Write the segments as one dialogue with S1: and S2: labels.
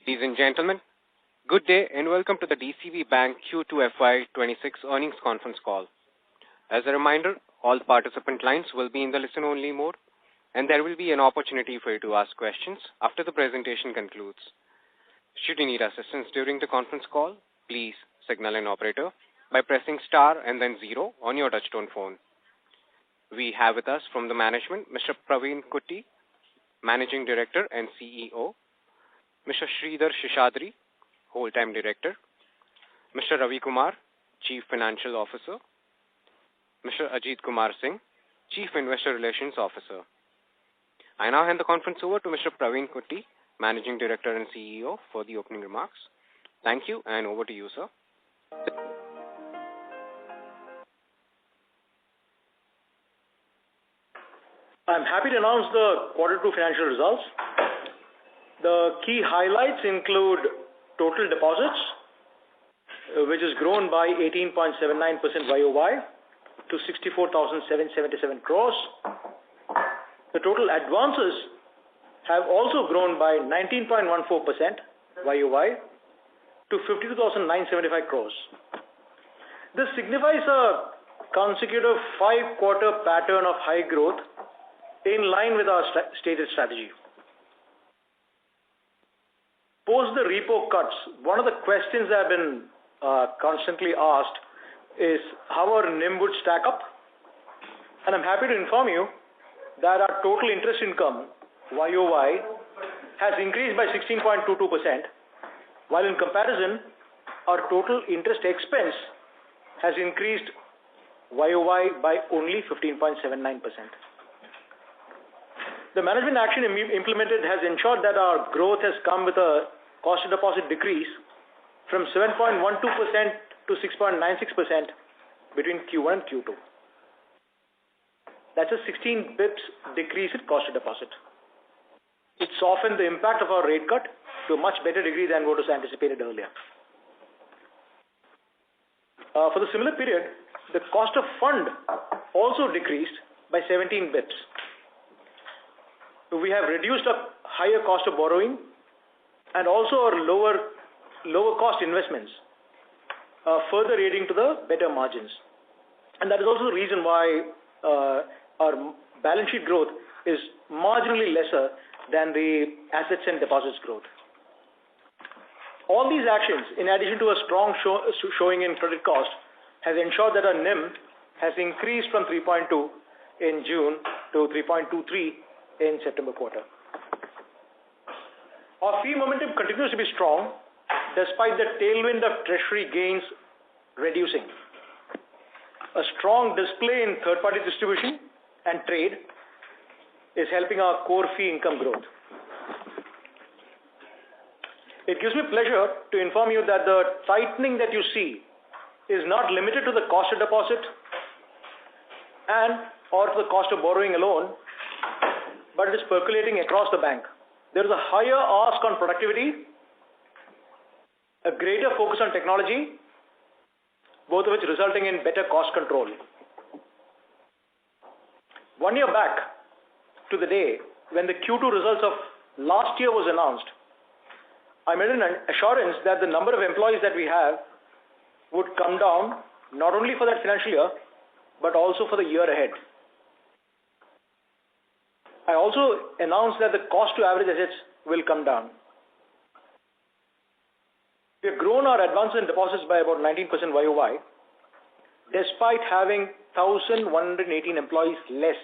S1: Ladies and gentlemen, good day and welcome to the DCB Bank Q2 FY2026 earnings conference call. As a reminder, all participant lines will be in the listen-only mode, and there will be an opportunity for you to ask questions after the presentation concludes. Should you need assistance during the conference call, please signal an operator by pressing star and then 0 on your touchtone phone. We have with us from the management Mr. Praveen Kutty, Managing Director and CEO, Mr. Sridhar Shishadri, Whole-Time Director, Mr. Ravi Kumar, Chief Financial Officer, Mr. Ajit Kumar Singh, Chief Investor Relations Officer. I now hand the conference over to Mr. Praveen Kutty, Managing Director and CEO, for the opening remarks. Thank you, and over to you, sir.
S2: I'm happy to announce the Q2 financial results. The key highlights include total deposits, which has grown by 18.79% YOY to 64,777 crores. The total advances have also grown by 19.14% YOY to 52,975 crores. This signifies a consecutive 5-quarter pattern of high growth in line with our stated strategy. Post the repo cuts, one of the questions that have been constantly asked is how our NIM would stack up. And I'm happy to inform you that our total interest income YOY has increased by 16.22%, while in comparison, our total interest expense has increased YOY by only 15.79%. The management action implemented has ensured that our growth has come with a cost of deposit decrease from 7.12% to 6.96% between Q1 and Q2. That's a 16 bips decrease in cost of deposit. It softened the impact of our rate cut to a much better degree than what was anticipated earlier. For the similar period, the cost of fund also decreased by 17 bips. We have reduced a higher cost of borrowing and also our lower cost investments, further aiding to the better margins. And that is also the reason why our balance sheet growth is marginally lesser than the assets and deposits growth. All these actions, in addition to a strong showing in credit cost, has ensured that our NIM has increased from 3.2 in June to 3.23 in September quarter. Our fee momentum continues to be strong despite the tailwind of treasury gains reducing. A strong display in third-party distribution and trade is helping our core fee income growth. It gives me pleasure to inform you that the tightening that you see is not limited to the cost of deposit and or to the cost of borrowing alone, but it is percolating across the bank. There is a higher ask on productivity, a greater focus on technology, both of which resulting in better cost control. 1 year back to the day when the Q2 results of last year was announced, I made an assurance that the number of employees that we have would come down not only for that financial year, but also for the year ahead. I also announced that the cost to average assets will come down. We have grown our advances and deposits by about 19% YOY, despite having 1,118 employees less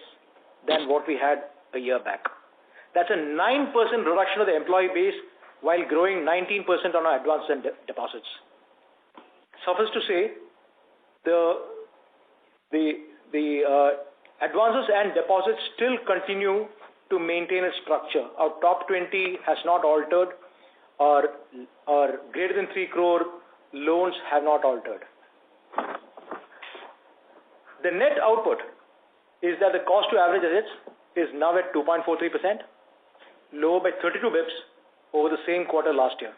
S2: than what we had a year back. That's a 9% reduction of the employee base while growing 19% on our advances and deposits. Suffice to say, the advances and deposits still continue to maintain a structure. Our top 20 has not altered. Our greater than 3 crore loans have not altered. The net output is that the cost to average assets is now at 2.43%, lower by 32 bips over the same quarter last year.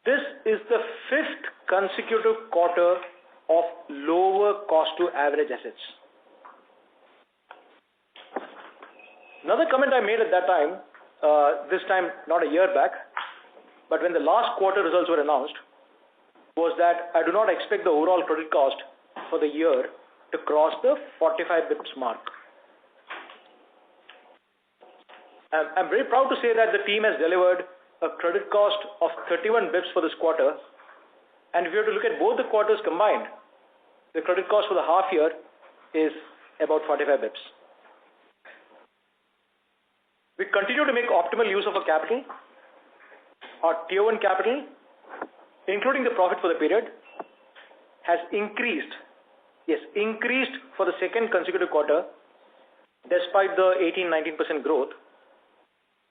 S2: This is the 5th consecutive quarter of lower cost to average assets. Another comment I made at that time this time not a year back, but when the last quarter results were announced, was that I do not expect the overall credit cost for the year to cross the 45 bips mark. I'm very proud to say that the team has delivered a credit cost of 31 bips for this quarter, and if you have to look at both the quarters combined, the credit cost for the half year is about 45 bips. We continue to make optimal use of our capital. Our Tier 1 capital, including the profit for the period, has increased for the second consecutive quarter, despite the 18-19% growth,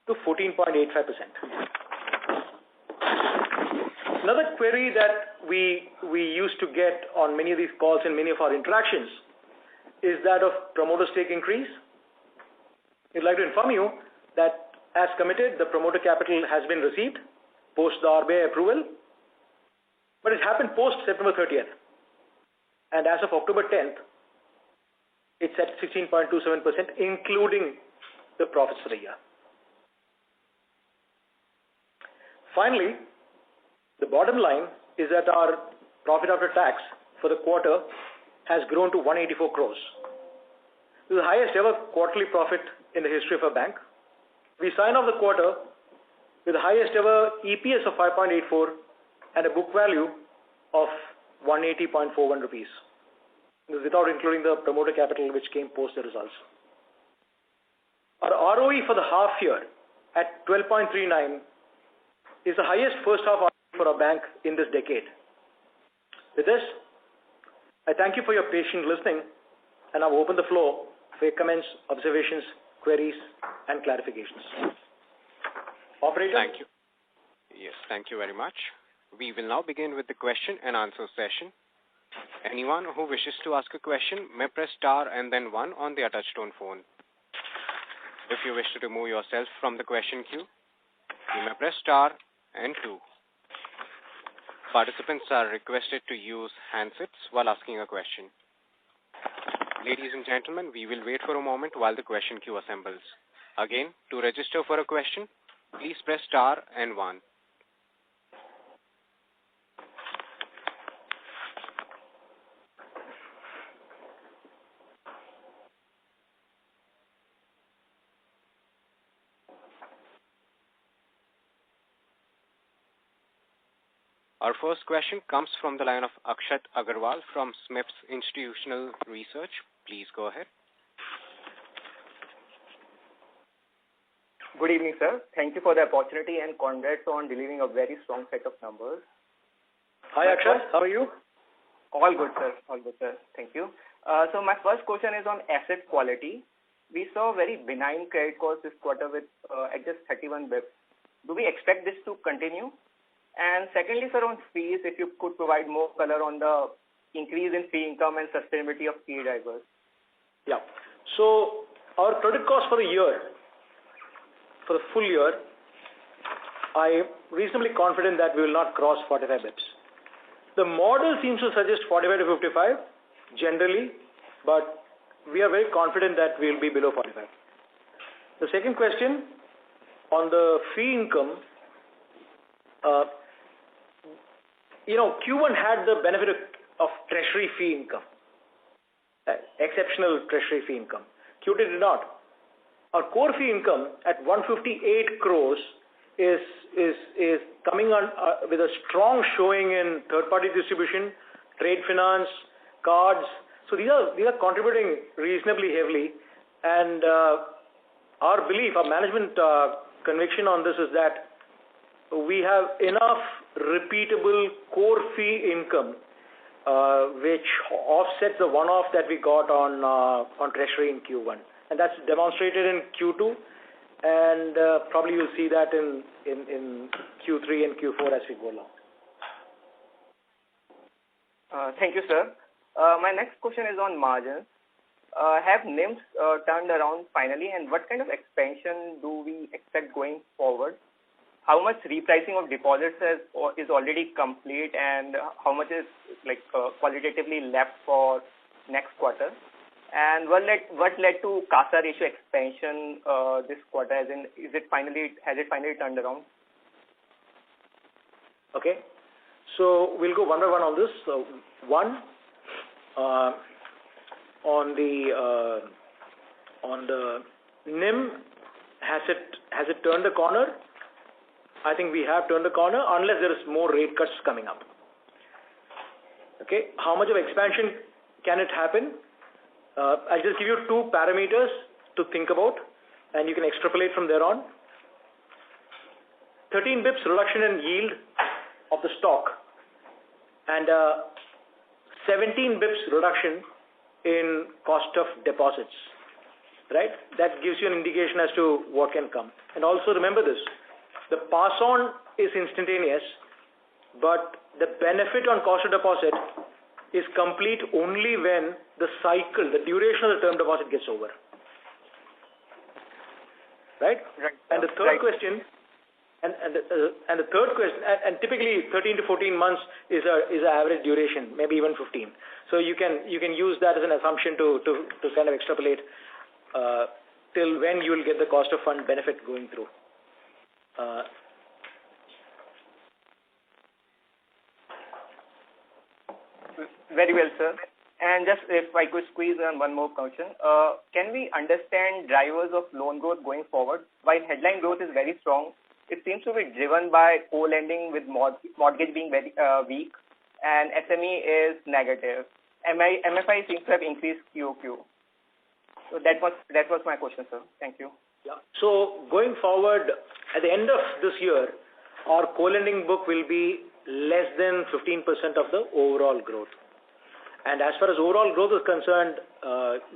S2: to 14.85%. Another query that we used to get on many of these calls and many of our interactions is that of promoter stake increase. We'd like to inform you that as committed, the promoter capital has been received post the RBI approval, but it happened post September 30th. And as of October 10th, it's at 16.27%, including the profits for the year. Finally, the bottom line is that our profit after tax for the quarter has grown to 184 crores. This is the highest ever quarterly profit in the history of our bank. We sign off the quarter with the highest ever EPS of 5.84 and a book value of 180.41 rupees. This is without including the promoter capital which came post the results. Our ROE for the half year at 12.39 is the highest first half ROE for our bank in this decade. With this, I thank you for your patient listening, and I'll open the floor for your comments, observations, queries, and clarifications. Operator?
S1: Thank you. Yes, thank you very much. We will now begin with the question and answer session. Anyone who wishes to ask a question may press star and then 1 on their touchtone phone. If you wish to remove yourself from the question queue, you may press star and 2. Participants are requested to use handsets while asking a question. Ladies and gentlemen, we will wait for a moment while the question queue assembles. Again, to register for a question, please press star and 1. Our first question comes from the line of Akshat Agarwal from SMIFS Institutional Research. Please go ahead.
S3: Good evening, sir. Thank you for the opportunity and congrats on delivering a very strong set of numbers.
S2: Hi, Akshat. How are you?
S3: All good, sir. All good, sir. Thank you. So my first question is on asset quality. We saw very benign credit costs this quarter with at just 31 bps. Do we expect this to continue? And secondly, sir, on fees, if you could provide more color on the increase in fee income and sustainability of fee drivers.
S2: Yeah. So our credit cost for the year, for the full year, I am reasonably confident that we will not cross 45 bips. The model seems to suggest 45 to 55 generally, but we are very confident that we will be below 45. The second question on the fee income, Q1 had the benefit of treasury fee income, exceptional treasury fee income. Q2 did not. Our core fee income at 158 crores is coming on with a strong showing in third-party distribution, trade finance, cards. So these are contributing reasonably heavily, and our belief, our management conviction on this is that we have enough repeatable core fee income which offsets the one-off that we got on treasury in Q1, and that's demonstrated in Q2, and probably you'll see that in Q3 and Q4 as we go along.
S3: Thank you, sir. My next question is on margins. Have NIMs turned around finally, and what kind of expansion do we expect going forward? How much repricing of deposits is already complete, and how much is qualitatively left for next quarter? And what led to CASA ratio expansion this quarter? As in, has it finally turned around?
S2: Okay. So we'll go one by one on this. One, on the NIM, has it turned the corner? I think we have turned the corner, unless there is more rate cuts coming up. Okay. How much of expansion can it happen? I'll just give you two parameters to think about, and you can extrapolate from there on. 13 bips reduction in yield of the stock, and 17 bips reduction in cost of deposits, right? That gives you an indication as to what can come. And also remember this, the pass on is instantaneous, but the benefit on cost of deposit is complete only when the cycle, the duration of the term deposit gets over. Right?
S3: Right.
S2: And the third question, and the third question, and typically 13 to 14 months is a average duration, maybe even 15. So you can use that as an assumption to kind of extrapolate till when you will get the cost of fund benefit going through.
S3: Very well, sir. And just if I could squeeze in one more question, can we understand drivers of loan growth going forward? While headline growth is very strong, it seems to be driven by co-lending with mortgage being very weak, and SME is negative. MFI seems to have increased QOQ. So that was my question, sir. Thank you.
S2: Yeah. So going forward, at the end of this year, our co-lending book will be less than 15% of the overall growth. And as far as overall growth is concerned,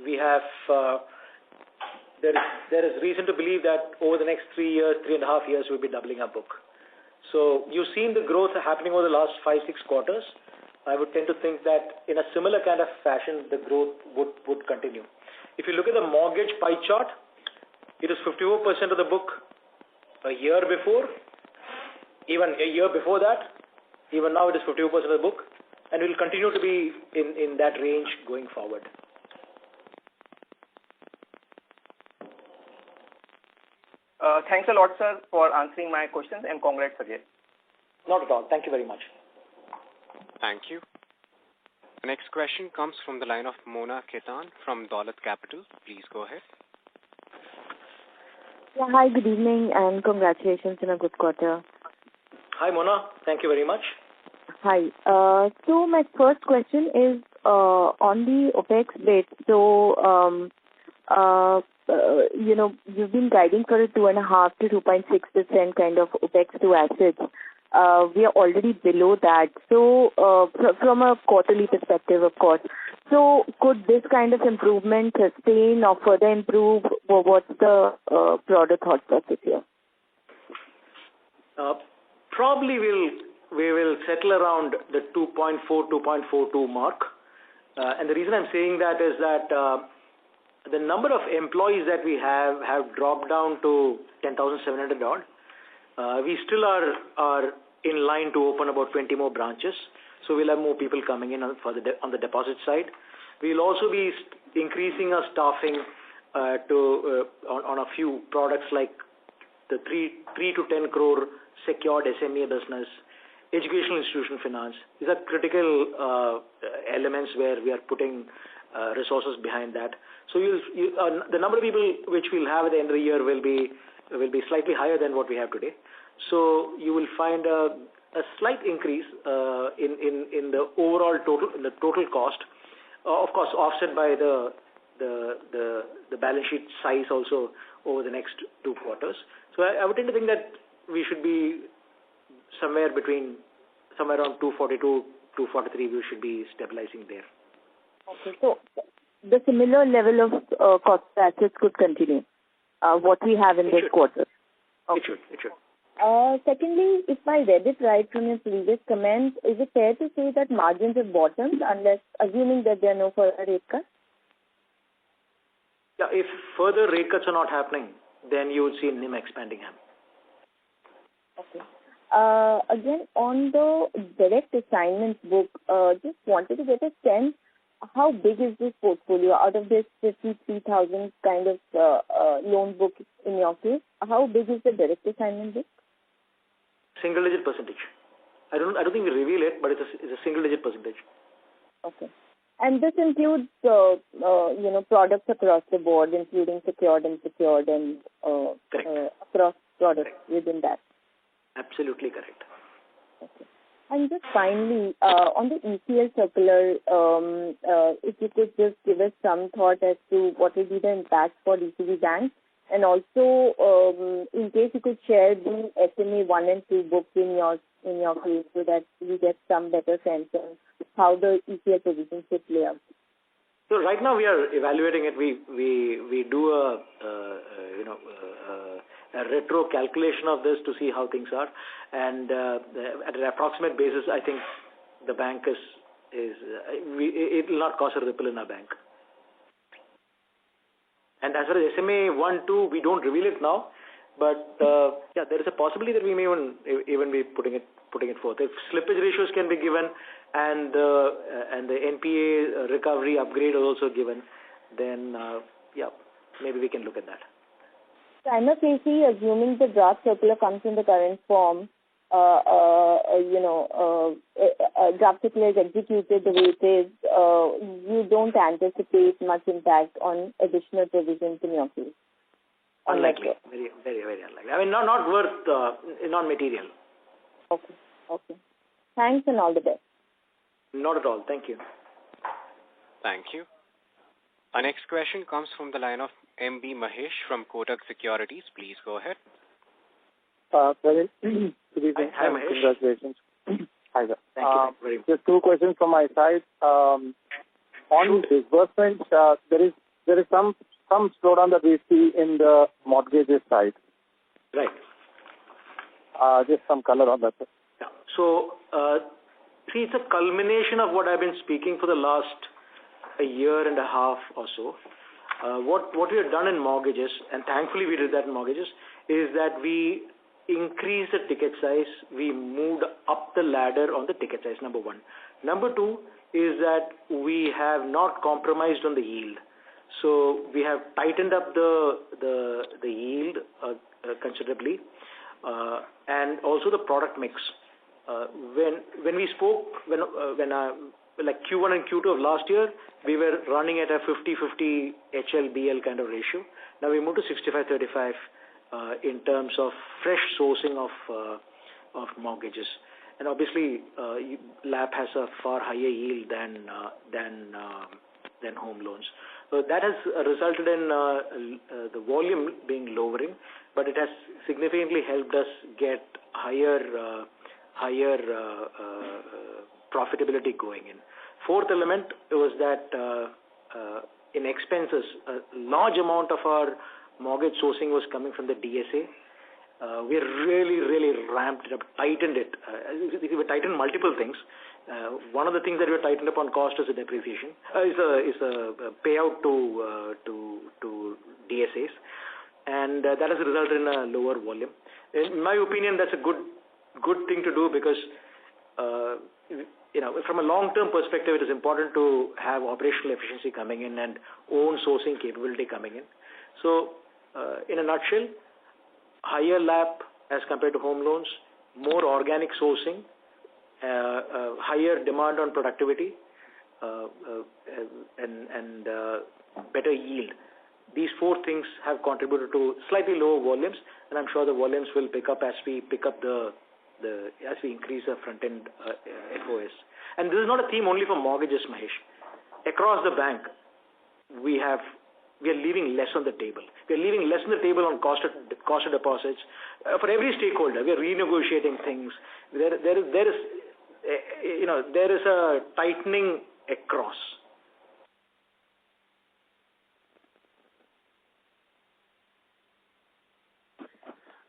S2: we have there is reason to believe that over the next 3.5 years, we'll be doubling our book. So you've seen the growth happening over the last 5-6 quarters. I would tend to think that in a similar kind of fashion, the growth would continue. If you look at the mortgage pie chart, it is 54% of the book a year before, even a year before that. Even now, it is 54% of the book, and will continue to be in that range going forward.
S3: Thanks a lot, sir, for answering my questions, and congrats again.
S2: Not at all. Thank you very much.
S1: Thank you. The next question comes from the line of Mona Ketan from Dolat Capital. Please go ahead.
S4: Yeah, hi, good evening, and congratulations on a good quarter.
S2: Hi, Mona. Thank you very much.
S4: Hi. So my first question is on the OPEX bit. So, you've been guiding for a 2.5 to 2.6% kind of OPEX to assets. We are already below that. So, from a quarterly perspective, of course. So, could this kind of improvement sustain or further improve? Or what's the broader thought process here?
S2: Probably we will settle around the 2.42 mark. And the reason I'm saying that is that the number of employees that we have dropped down to 10,700 odd. We still are in line to open about 20 more branches. So we'll have more people coming in on the deposit side. We'll also be increasing our staffing on a few products like the 3 to 10 crore secured SME business, educational institution finance. These are critical elements where we are putting resources behind that. So the number of people which we'll have at the end of the year will be slightly higher than what we have today. So you will find a slight increase in the overall total cost, of course offset by the balance sheet size also over the next 2 quarters. So I would tend to think that we should be somewhere around 242, 243. We should be stabilizing there.
S4: Okay, so the similar level of cost assets could continue. What we have in this quarter.
S2: Okay. It should.
S4: Secondly, if I read it right from your previous comment, is it fair to say that margins have bottomed, assuming that there are no further rate cuts?
S2: Yeah, if further rate cuts are not happening, then you would see NIM expanding.
S4: Okay. Again, on the direct assignments book, just wanted to get a sense how big is this portfolio? Out of this 53,000 kind of loan book in your case, how big is the direct assignment book?
S2: Single-digit percentage. I don't think we reveal it, but it's a single-digit percentage.
S4: Okay. And this includes, products across the board, including secured and unsecured, and across products within that.
S2: Absolutely correct.
S4: Okay. And just finally, on the ECL circular, if you could just give us some thought as to what will be the impact for DCB Bank, and also, in case you could share the SMA 1 and 2 books in your case, so that we get some better sense of how the ECL provisions should play out.
S2: So right now we are evaluating it. We do a retro calculation of this to see how things are, and at an approximate basis, I think the bank it will not cause a ripple in our bank. And as far as SMA 1, 2, we don't reveal it now, but there is a possibility that we may even be putting it forth. If slippage ratios can be given and the NPA recovery upgrade is also given, then maybe we can look at that.
S4: Simultaneously, assuming the draft circular comes in the current form, draft circular is executed the way it is, you don't anticipate much impact on additional provisions in your case?
S2: Unlikely. Very, very, very unlikely. I mean, not worth, non-material.
S4: Okay. Thanks and all the best.
S2: Not at all. Thank you.
S1: Thank you. Our next question comes from the line of M.B. Mahesh from Kotak Securities. Please go ahead.
S5: Good evening.
S2: Hi, Mahesh.
S5: Congratulations. Hi, sir.
S2: Thank you very much.
S5: Just two questions from my side. On disbursements, there is some slowdown that we see in the mortgages side.
S2: Right.
S5: Just some color on that, sir.
S2: Yeah. So, it's a culmination of what I've been speaking for the last a year and a half or so. What we have done in mortgages, and thankfully we did that in mortgages, is that we increased the ticket size. We moved up the ladder on the ticket size, number one. Number two is that we have not compromised on the yield. So we have tightened up the yield considerably, and also the product mix. When we spoke, like Q1 and Q2 of last year, we were running at a 50-50 HL-BL kind of ratio. Now we moved to 65-35 in terms of fresh sourcing of mortgages. And obviously, LAP has a far higher yield than home loans. So that has resulted in the volume being lowering, but it has significantly helped us get higher profitability going in. Fourth element was that in expenses, a large amount of our mortgage sourcing was coming from the DSA. We really ramped it up, tightened it. We tightened multiple things. One of the things that we tightened up on cost is a depreciation, is a payout to DSAs, and that has resulted in a lower volume. In my opinion, that's a good thing to do because from a long-term perspective, it is important to have operational efficiency coming in and own sourcing capability coming in. So, in a nutshell, higher LAP as compared to home loans, more organic sourcing, higher demand on productivity, and better yield. These four things have contributed to slightly lower volumes, and I'm sure the volumes will pick up as we as we increase the front-end FOS. And this is not a theme only for mortgages, Mahesh. Across the bank, we are leaving less on the table. We are leaving less on the table on cost of deposits. For every stakeholder, we are renegotiating things. There is a tightening across.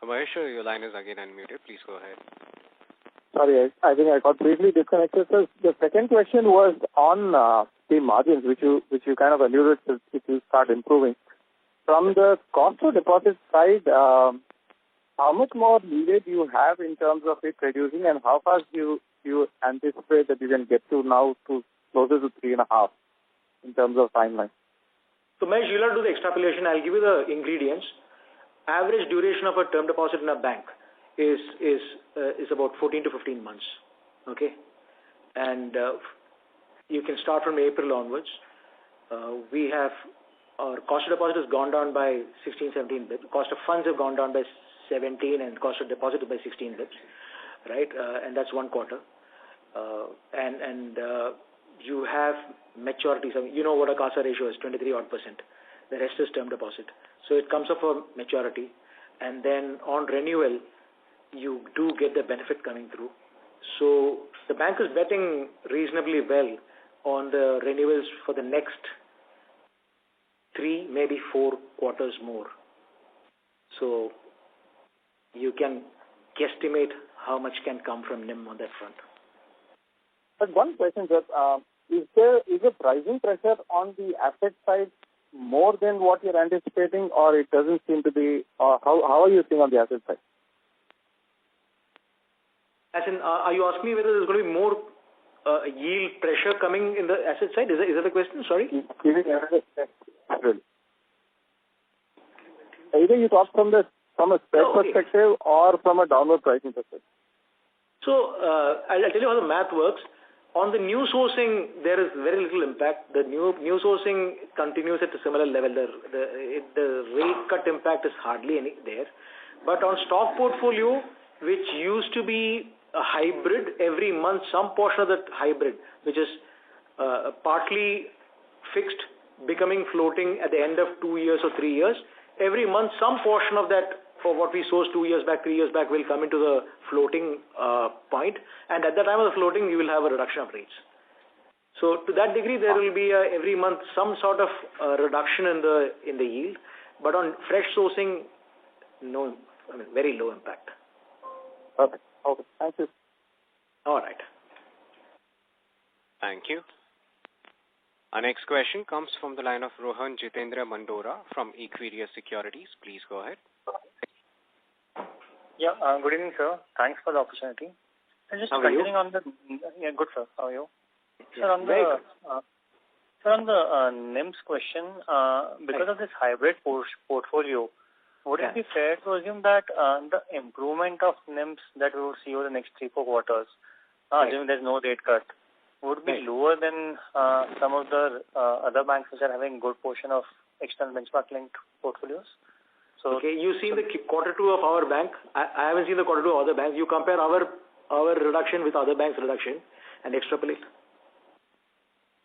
S1: Mahesh, your line is again unmuted. Please go ahead.
S5: Sorry, I think I got briefly disconnected. So the second question was on the margins, which you kind of alluded to, if you start improving. From the cost of deposit side, how much more leeway do you have in terms of it reducing, and how fast do you anticipate that you can get to now to closer to 3.5? in terms of timeline?
S2: So, Mahesh, you'll have to do the extrapolation. I'll give you the ingredients. Average duration of a term deposit in a bank is about 14 to 15 months. Okay, and you can start from April onwards. We have our cost of deposit has gone down by 16, 17 bits. Cost of funds have gone down by 17, and cost of deposit by 16 bits. Right, and that's one quarter. And you have maturities. I mean, you know what a CASA ratio is, 23 odd %. The rest is term deposit. So it comes up for maturity, and then on renewal, you do get the benefit coming through. So the bank is betting reasonably well on the renewals for the next 3, maybe 4 quarters more. So you can guesstimate how much can come from NIM on that front.
S5: But one question, sir, is a pricing pressure on the asset side more than what you're anticipating, or it doesn't seem to be? How are you seeing on the asset side?
S2: As in, are you asking me whether there's going to be more yield pressure coming in the asset side? Is that the question? Sorry?
S5: Either you talk from a spread perspective or from a downward pricing perspective.
S2: So I'll tell you how the math works. On the new sourcing, there is very little impact. The new sourcing continues at a similar level. The rate cut impact is hardly any there. But on stock portfolio, which used to be a hybrid, every month some portion of that hybrid, which is partly fixed, becoming floating at the end of 2 years or 3 years, every month some portion of that for what we sourced 2 years back, 3 years back will come into the floating point, and at the time of the floating, you will have a reduction of rates. So to that degree, there will be every month some sort of reduction in the yield, but on fresh sourcing, no, very low impact.
S5: Okay. Thank you.
S2: All right.
S1: Thank you. Our next question comes from the line of Rohan Jitendra Mandora from Equirus Securities. Please go ahead.
S6: Yeah, good evening, sir. Thanks for the opportunity. And just continuing on the... Yeah, good, sir. How are you? Sir, on the NIMS question, because of this hybrid portfolio, would it be fair to assume that the improvement of NIMS that we will see over the next 3-4 quarters, assuming there's no rate cut, would be lower than some of the other banks which are having good portion of external benchmark-linked portfolios? So,
S2: okay, you've seen the quarter 2 of our bank. I haven't seen the quarter 2 of other banks. You compare our reduction with other banks' reduction and extrapolate.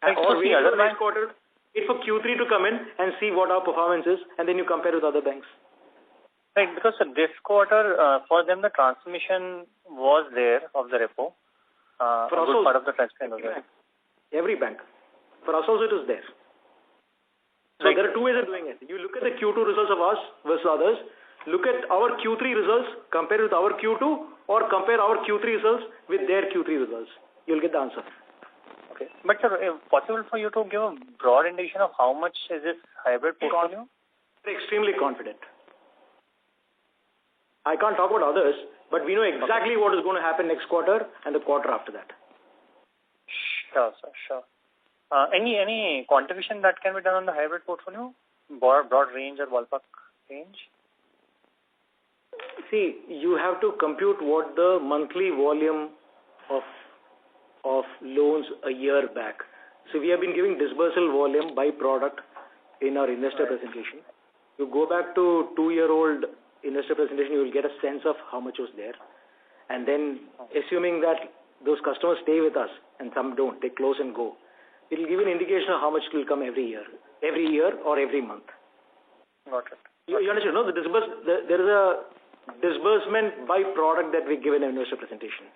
S2: Or wait for the next quarter, wait for Q3 to come in and see what our performance is, and then you compare with other banks.
S6: Right, because this quarter, for them, the transmission was there of the repo.
S2: For us also,
S6: part of the transmission was there.
S2: Every bank. For us also, it is there. So there are 2 ways of doing it. You look at the Q2 results of us versus others. Look at our Q3 results, compare with our Q2, or compare our Q3 results with their Q3 results. You'll get the answer.
S6: Okay. But sir, possible for you to give a broad indication of how much is this hybrid portfolio?
S2: Extremely confident. I can't talk about others, but we know exactly what is going to happen next quarter and the quarter after that.
S6: Sure, sir, sure. Any quantification that can be done on the hybrid portfolio? Broad range or ballpark range?
S2: See, you have to compute what the monthly volume of loans a year back. So we have been giving disbursal volume by product in our investor presentation. You go back to 2-year-old investor presentation, you will get a sense of how much was there. And then assuming that those customers stay with us and some don't, they close and go, it will give you an indication of how much will come every year or every month.
S6: Got it.
S2: You understand, no? There is a disbursement by product that we give in an investor presentation.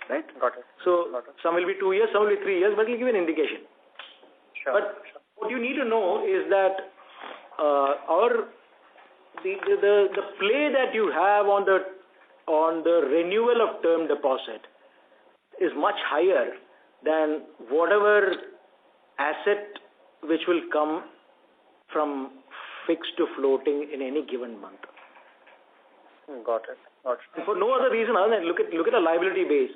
S2: Right?
S6: Got it.
S2: So some will be 2 years, some will be 3 years, but it will give an indication.
S6: Sure.
S2: But what you need to know is that the play that you have on the renewal of term deposit is much higher than whatever asset which will come from fixed to floating in any given month.
S6: Got it.
S2: And for no other reason other than look at a liability base.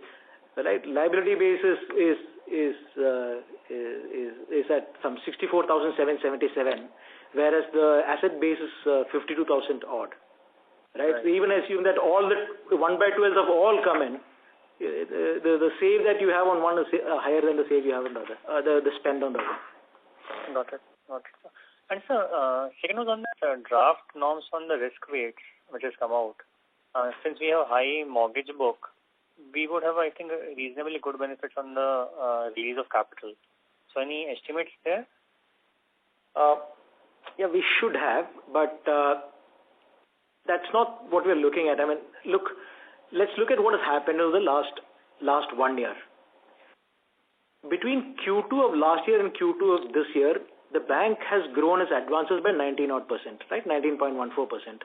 S2: Right? Liability base is is at some 64,777, whereas the asset base is 52,000 odd. Right? So even assume that all the 1/12 of all come in, the save that you have on one is higher than the save you have on the other, the spend on the other.
S6: Got it. And sir, second was on the draft norms on the risk weights which has come out. Since we have high mortgage book, we would have, I think, a reasonably good benefits on the release of capital. So any estimates there?
S2: Yeah, we should have, but that's not what we're looking at. I mean, let's look at what has happened over the last 1 year. Between Q2 of last year and Q2 of this year, the bank has grown its advances by 19%, right? 19.14%.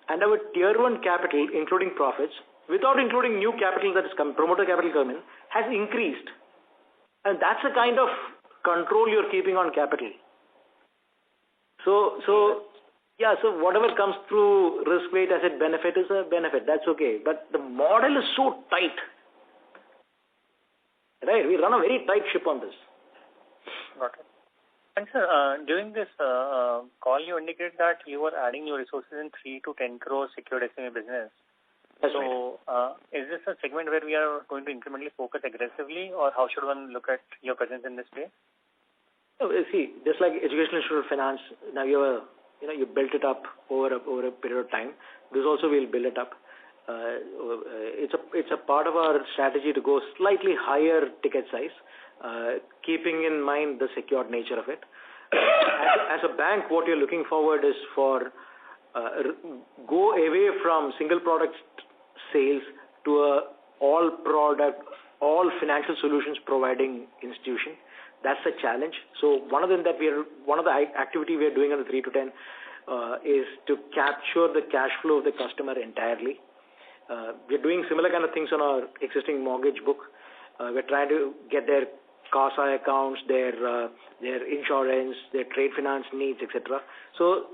S2: And our tier 1 capital, including profits, without including new capital that is promoter capital coming in, has increased. And that's the kind of control you're keeping on capital. So whatever comes through risk weight asset benefit is a benefit. That's okay. But the model is so tight. Right? We run a very tight ship on this.
S6: Got it. And sir, during this call, you indicated that you were adding new resources in 3 to 10 crore secured SME business.
S2: That's
S6: so, right. Is this a segment where we are going to incrementally focus aggressively, or how should one look at your presence in this space?
S2: No, see, just like educational institutional finance, now you built it up over a period of time. This also will build it up. It's a part of our strategy to go slightly higher ticket size, keeping in mind the secured nature of it. As a bank, what you're looking forward is for go away from single product sales to a all financial solutions providing institution. That's a challenge. So one of the activity we are doing on the 3 to 10 is to capture the cash flow of the customer entirely. We're doing similar kind of things on our existing mortgage book. We're trying to get their CASA accounts, their insurance, their trade finance needs, etc. So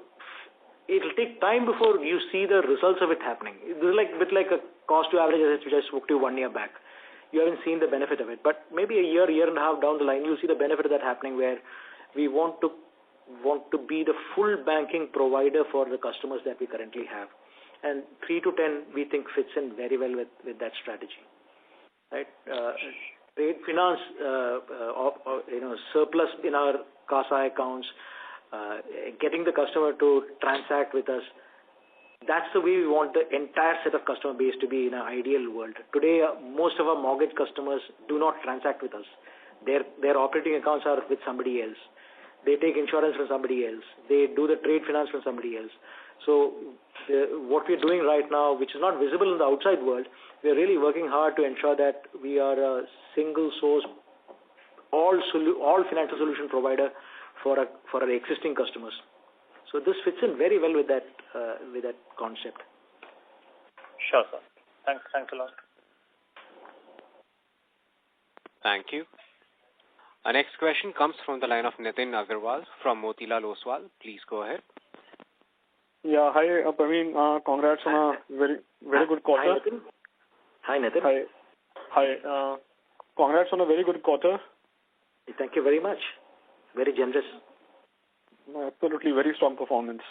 S2: it'll take time before you see the results of it happening. This is a bit like a cost to average assets which I spoke to you 1 year back. You haven't seen the benefit of it, but maybe a year and a half down the line, you'll see the benefit of that happening, where we want to be the full banking provider for the customers that we currently have. And 3 to 10, we think, fits in very well with that strategy. Right? Trade finance, surplus in our CASA accounts, getting the customer to transact with us. That's the way we want the entire set of customer base to be in an ideal world. Today, most of our mortgage customers do not transact with us. Their operating accounts are with somebody else. They take insurance from somebody else. They do the trade finance from somebody else. So what we're doing right now, which is not visible in the outside world, we're really working hard to ensure that we are a single source, all financial solution provider for our existing customers. So this fits in very well with that concept.
S6: Sure, sir. Thanks a lot.
S1: Thank you. Our next question comes from the line of Nitin Agarwal from Motilal Oswal. Please go ahead.
S7: Yeah, hi, Praveen. Congrats on a very good quarter.
S2: Hi, Nitin.
S7: Hi. Congrats on a very good quarter.
S2: Thank you very much. Very generous.
S7: Absolutely, very strong performance.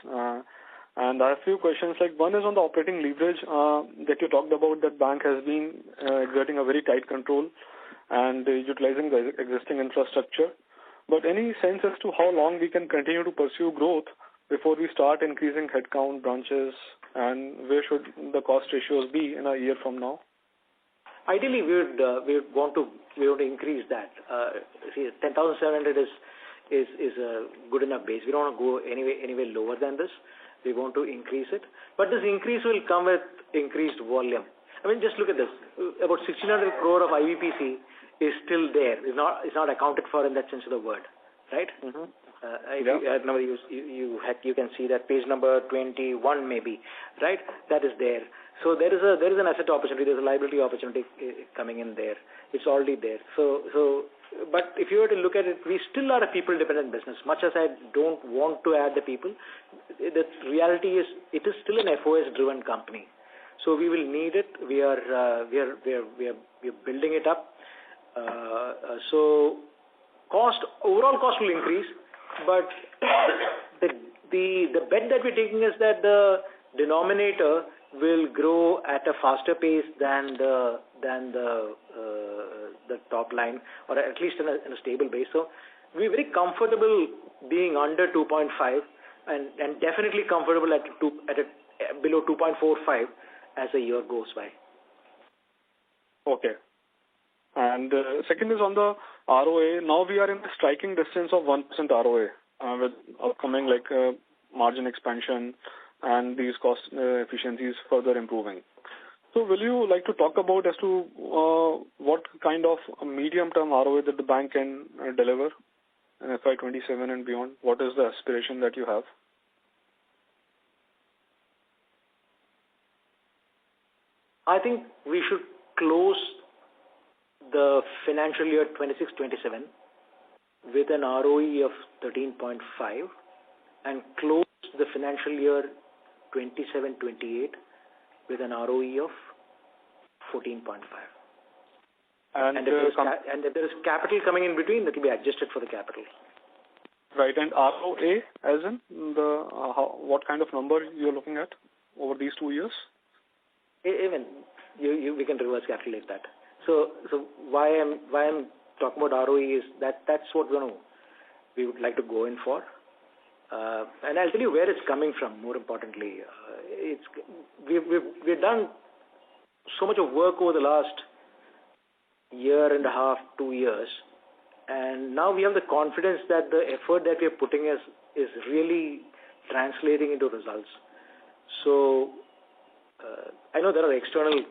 S7: And I have a few questions. One is on the operating leverage that you talked about. That bank has been exerting a very tight control and utilizing the existing infrastructure. But any sense as to how long we can continue to pursue growth before we start increasing headcount, branches, and where should the cost ratios be in a year from now?
S2: Ideally, we would want to increase that. 10,700 is a good enough base. We don't want to go anywhere lower than this. We want to increase it, but this increase will come with increased volume. I mean, just look at this. About 1,600 crore of IVPC is still there. It's not accounted for in that sense of the word, right?
S7: Mm-hmm.
S2: You can see that page number 21 maybe, right? That is there. So there is an asset opportunity. There's a liability opportunity coming in there. It's already there. But if you were to look at it, we still are a people-dependent business. Much as I don't want to add the people, the reality is it is still an FOS-driven company. So we will need it. We are building it up. So overall cost will increase, but the bet that we're taking is that the denominator will grow at a faster pace than the top line, or at least in a stable base. So we're very comfortable being under 2.5, and definitely comfortable at below 2.45 as the year goes by.
S7: Okay. And second is on the ROA. Now we are in the striking distance of 1% ROA with upcoming margin expansion and these cost efficiencies further improving. So will you like to talk about as to what kind of medium-term ROA that the bank can deliver in FY27 and beyond? What is the aspiration that you have?
S2: I think we should close the financial year 26-27 with an ROE of 13.5 and close the financial year 27-28 with an ROE of 14.5. And if there is capital coming in between, that will be adjusted for the capital.
S7: Right. And ROA, as in what kind of number you're looking at over these 2 years?
S2: Even we can reverse calculate that. So why I'm talking about ROE is that's what we would like to go in for. And I'll tell you where it's coming from. More importantly, we've done so much of work over the last year and a half, 2 years, and now we have the confidence that the effort that we are putting is really translating into results. So I know there are external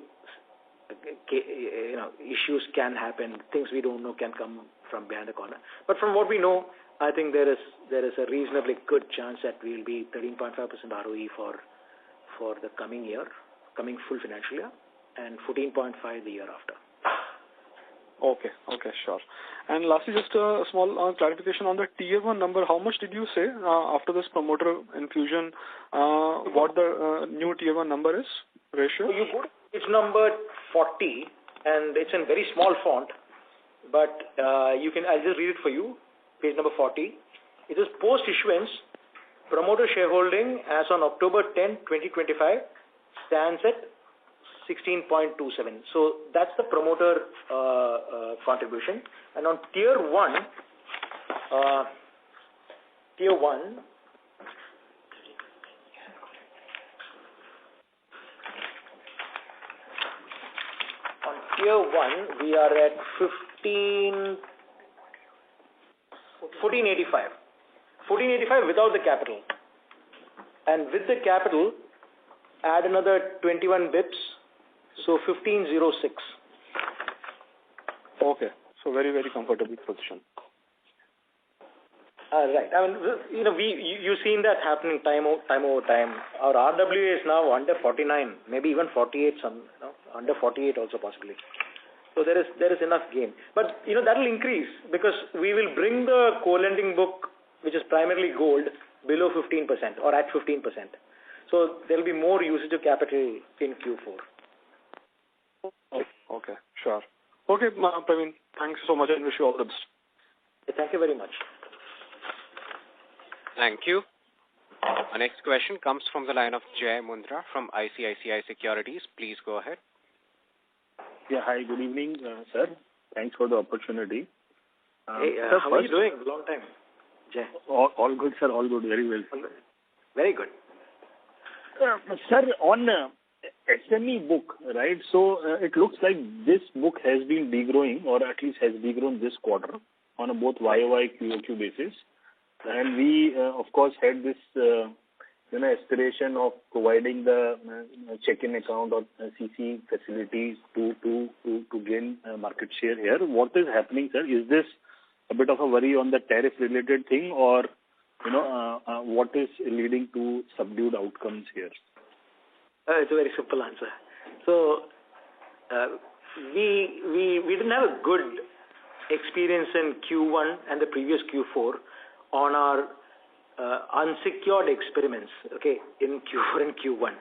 S2: issues can happen, things we don't know can come from behind the corner. But from what we know, I think there is a reasonably good chance that we will be 13.5% ROE for the coming full financial year, and 14.5 the year after.
S7: Okay, sure. And lastly, just a small clarification on the Tier 1 number. How much did you say after this promoter infusion, what the new Tier 1 number is, ratio?
S2: So it's number 40, and it's in very small font, but I'll just read it for you. Page number 40. It is post-issuance, promoter shareholding as on October 10, 2025 stands at 16.27. So that's the promoter contribution. And on Tier 1, on Tier 1, we are at 1485. 1485 without the capital. And with the capital, add another 21 bips, so 1506.
S7: Okay, so very, very comfortable position.
S2: Right. I mean, you've seen that happening time over time. Our RWA is now under 49, maybe even 48. Under 48 also possibly. So there is enough gain. But that will increase because we will bring the co-lending book, which is primarily gold, below 15% or at 15%. So there will be more usage of capital in Q4.
S7: Okay, sure. Okay, Praveen, thanks so much and wish you all the best.
S2: Thank you very much.
S1: Thank you. Our next question comes from the line of Jay Mundra from ICICI Securities. Please go ahead.
S8: Yeah, hi, good evening, sir. Thanks for the opportunity.
S2: Hey, how are you doing? Long time, Jay.
S8: All good, sir. All good. Very well.
S2: Very good.
S8: Sir, on SME book, right? So it looks like this book has been degrowing, or at least has degrown this quarter on a both YOY QOQ basis. And we, of course, had this aspiration of providing the check-in account or CC facilities to gain market share here. What is happening, sir? Is this a bit of a worry on the tariff-related thing, or what is leading to subdued outcomes here?
S2: It's a very simple answer. So we didn't have a good experience in Q1 and the previous Q4 on our unsecured experiments, okay, in Q4 and Q1,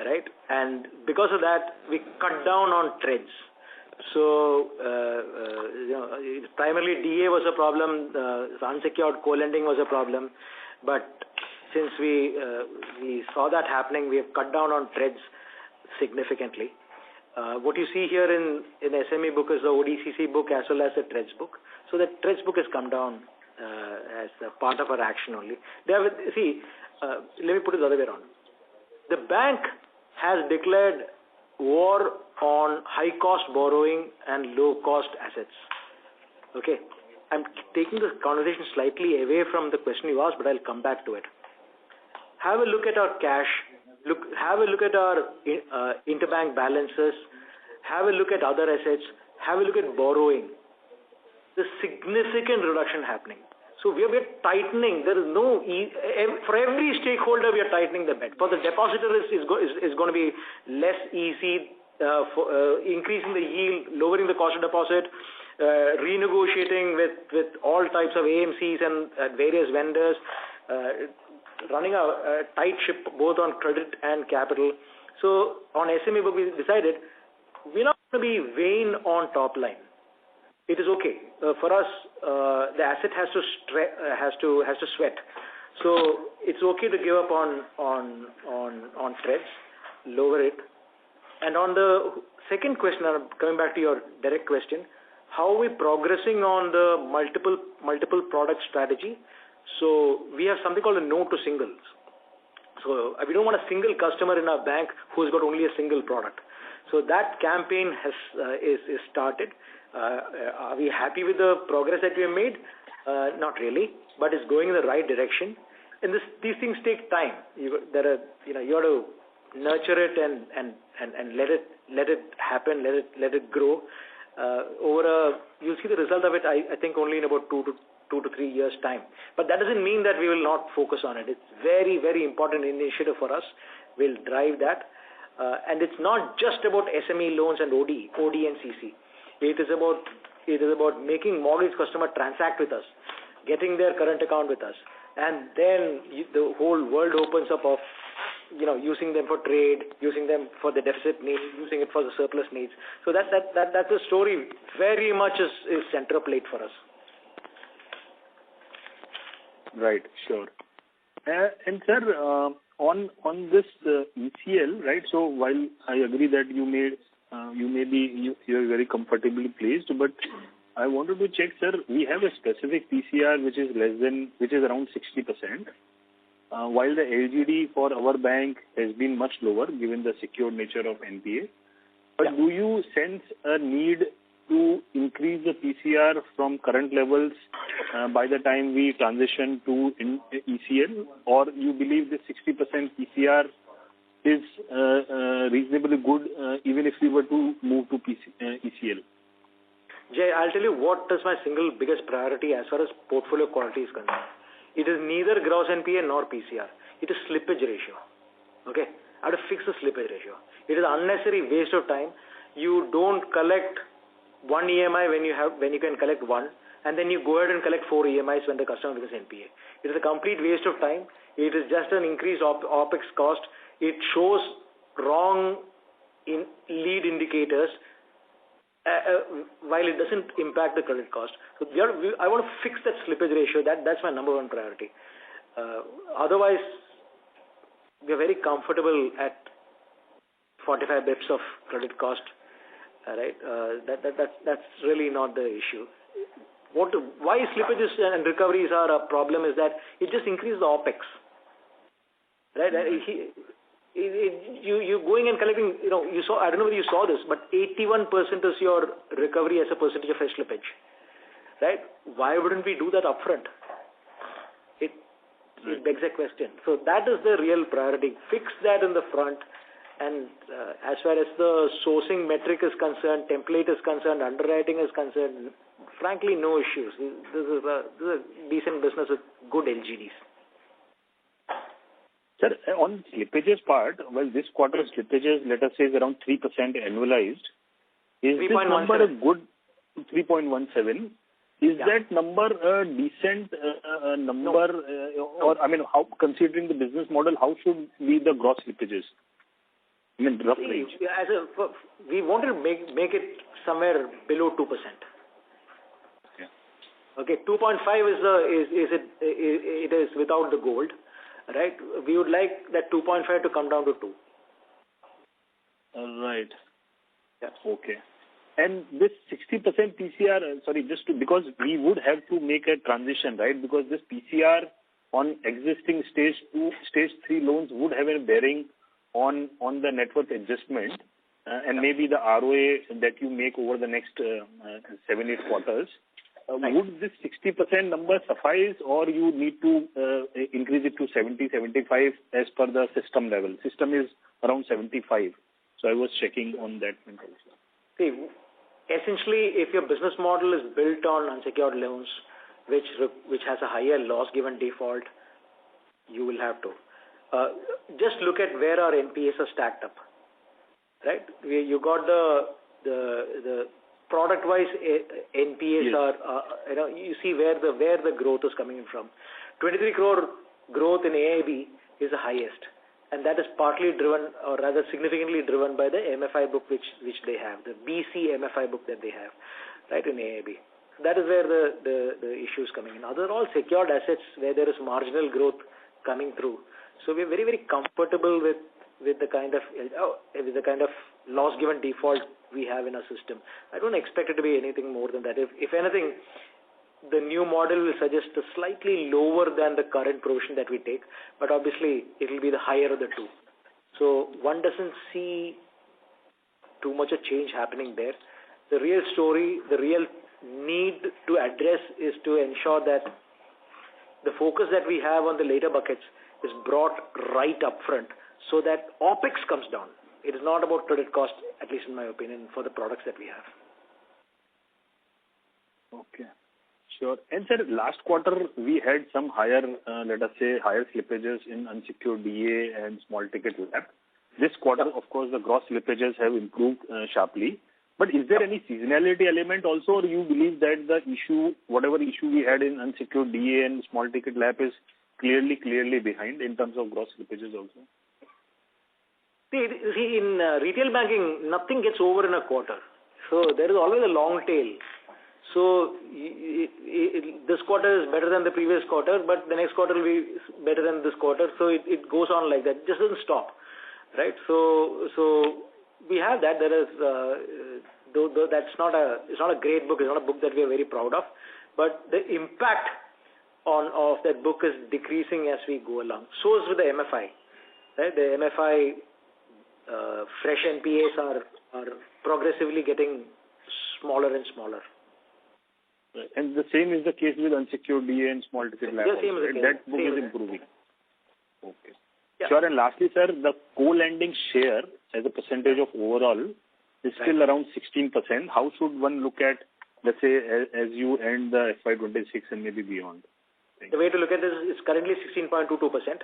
S2: right? And because of that, we cut down on trades. So, primarily DA was a problem, unsecured co-lending was a problem, but since we saw that happening, we have cut down on TREDs significantly. What you see here in SME book is the ODCC book as well as the TREDs book. So the TREDs book has come down as a part of our action only. Let me put it the other way around. The bank has declared war on high-cost borrowing and low-cost assets. Okay, I'm taking the conversation slightly away from the question you asked, but I'll come back to it. Have a look at our cash. Have a look at our interbank balances. Have a look at other assets. Have a look at borrowing. There's significant reduction happening. So we are tightening. There is no for every stakeholder we are tightening the bed. For the depositor is going to be less easy. For increasing the yield, lowering the cost of deposit, renegotiating with all types of AMCs and various vendors, running a tight ship both on credit and capital. So on SME book we decided we're not going to be vain on top line. It is okay for us. The asset has to sweat. So it's okay to give up on TREDs, lower it. And on the second question, I'm coming back to your direct question, how are we progressing on the multiple product strategy? So we have something called a no to singles. So we don't want a single customer in our bank who's got only a single product. So that campaign is started. Are we happy with the progress that we have made? Not really, but it's going in the right direction. And these things take time. You have to nurture it and let it happen, let it grow. You'll see the result of it. I think only in about 2 to 3 years time. But that doesn't mean that we will not focus on it. It's very, very important initiative for us. We'll drive that. And it's not just about SME loans and OD and CC. It is about making mortgage customer transact with us, getting their current account with us, and then the whole world opens up of using them for trade, using them for the deficit needs, using it for the surplus needs. So that's a story very much is center plate for us.
S8: Right, sure. And sir, on this ECL, right? So while I agree that you are very comfortably placed, but I wanted to check, sir. We have a specific PCR which is around 60%. While the LGD for our bank has been much lower given the secured nature of NPA. But do you sense a need to increase the PCR from current levels by the time we transition to ECL, or you believe the 60% PCR is reasonably good even if we were to move to ECL?
S2: Jay, I'll tell you what is my single biggest priority as far as portfolio quality is concerned. It is neither gross NPA nor PCR. It is slippage ratio. Okay? I have to fix the slippage ratio. It is unnecessary waste of time. You don't collect one EMI when you can collect one, and then you go ahead and collect 4 EMIs when the customer becomes NPA. It is a complete waste of time. It is just an increased OPEX cost. It shows wrong lead indicators while it doesn't impact the credit cost. So I want to fix that slippage ratio. That's my number one priority. Otherwise, we are very comfortable at 45 bips of credit cost. Right? That's really not the issue. Why slippages and recoveries are a problem is that it just increases the OPEX. Right? You going and collecting, you saw, I don't know whether you saw this, but 81% is your recovery as a percentage of fresh slippage. Right? Why wouldn't we do that upfront? It begs a question. So that is the real priority. Fix that in the front. And as far as the sourcing metric is concerned, template is concerned, underwriting is concerned, frankly, no issues. This is a decent business with good LGDs.
S8: Sir, on slippages part, well, this quarter slippages, let us say, is around 3% annualized. Is this number a good 3.17? Is that number a decent number?
S2: No.
S8: Or, I mean, how, considering the business model, how should be the gross slippages? I mean, rough range.
S2: We wanted to make it somewhere below 2%. Okay, 2.5 it is without the gold, right? We would like that 2.5 to come down to 2.
S8: Right.
S2: Yeah.
S8: Okay. And this 60% PCR, because we would have to make a transition, right? Because this PCR on existing stage 2, stage 3 loans would have a bearing on the net worth adjustment and maybe the ROA that you make over the next 7-8 quarters. Would this 60% number suffice, or you need to increase it to 70-75 as per the system level? System is around 75. So I was checking on that.
S2: See, essentially, if your business model is built on unsecured loans, which has a higher loss given default, you will have to. Just look at where our NPAs are stacked up, right? You got the product-wise NPAs are, you see where the growth is coming in from. 23 crore growth in AIB is the highest, and that is partly driven, or rather significantly driven, by the MFI book which they have, the BC MFI book that they have, right, in AIB. That is where the issue is coming in. Other all secured assets where there is marginal growth coming through. So we are very, very comfortable with the kind of loss given default we have in our system. I don't expect it to be anything more than that. If anything, the new model will suggest a slightly lower than the current provision that we take, but obviously it will be the higher of the two. So one doesn't see too much a change happening there. The real story, the real need to address is to ensure that the focus that we have on the later buckets is brought right up front so that OPEX comes down. It is not about credit cost, at least in my opinion, for the products that we have.
S8: Okay. Sure. And sir, last quarter we had some higher, let us say, higher slippages in unsecured DA and small ticket LAP. This quarter, of course, the gross slippages have improved sharply. But is there any seasonality element also, or you believe that the issue, whatever issue we had in unsecured DA and small ticket LAP is clearly behind in terms of gross slippages also?
S2: See, in retail banking, nothing gets over in a quarter. So there is always a long tail. So this quarter is better than the previous quarter, but the next quarter will be better than this quarter. So it goes on like that. It just doesn't stop, right? So we have that. There is, though it's not a great book. It's not a book that we are very proud of, but the impact of that book is decreasing as we go along. So is with the MFI, right? The MFI fresh NPAs are progressively getting smaller and smaller.
S8: Right. And the same is the case with unsecured DA and small ticket LAP.
S2: Right?
S8: That book is improving. Okay. Yeah. Sure. And lastly, sir, the co-lending share as a percentage of overall is still around 16%. How should one look at, let's say, as you end the FY26 and maybe beyond?
S2: The way to look at this is currently 16.22%.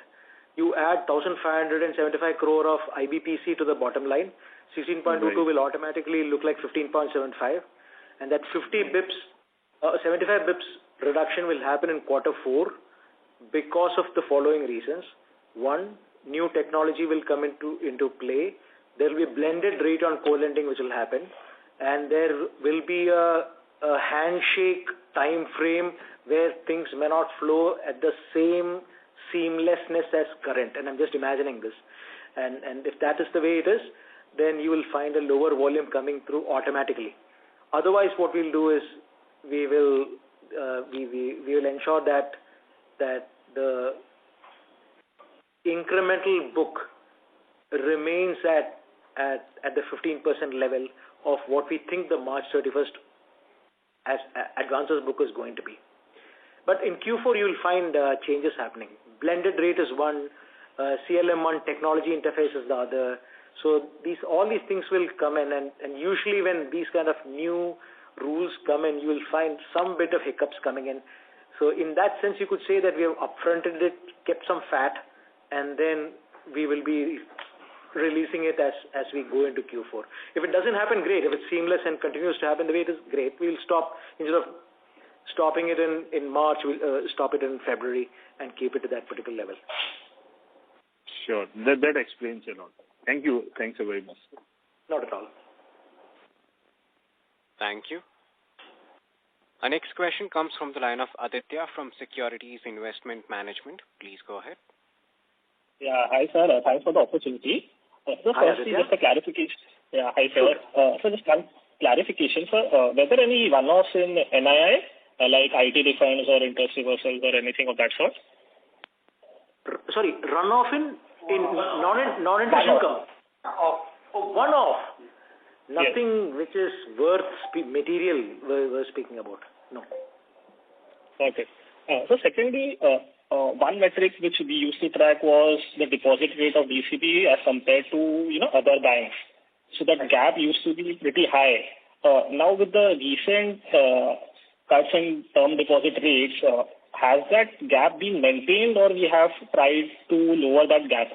S2: You add 1,575 crore of IBPC to the bottom line. 16.22 will automatically look like 15.75, and that 75 bips reduction will happen in quarter 4 because of the following reasons. One, new technology will come into play. There will be a blended rate on co-lending which will happen, and there will be a handshake time frame where things may not flow at the same seamlessness as current, and I'm just imagining this. And if that is the way it is, then you will find a lower volume coming through automatically. Otherwise, what we'll do is we will ensure that the incremental book remains at the 15% level of what we think the March 31st as advances book is going to be. But in Q4, you will find changes happening. Blended rate is one, CLM1 technology interface is the other. So all these things will come in, and usually when these kind of new rules come in, you will find some bit of hiccups coming in. So in that sense, you could say that we have upfronted it, kept some fat, and then we will be releasing it as we go into Q4. If it doesn't happen, great. If it's seamless and continues to happen the way it is, great. We'll stop. Instead of stopping it in March, we'll stop it in February and keep it to that particular level.
S8: Sure. That explains a lot. Thank you. Thanks very much.
S2: Not at all.
S1: Thank you. Our next question comes from the line of Aditya from Securities Investment Management. Please go ahead.
S9: Yeah, hi sir. Thanks for the opportunity. So firstly, just a clarification. Yeah, hi sir. So just one clarification, sir. Were there any one-offs in NII, like IT refunds or interest reversals or anything of that sort?
S2: Sorry, runoff in non-interest income. One-off. Nothing which is worth material we're speaking about. No.
S9: Okay. So secondly, one metric which we used to track was the deposit rate of DCB as compared to other banks. So that gap used to be pretty high. Now with the recent cuts in term deposit rates, has that gap been maintained or we have tried to lower that gap?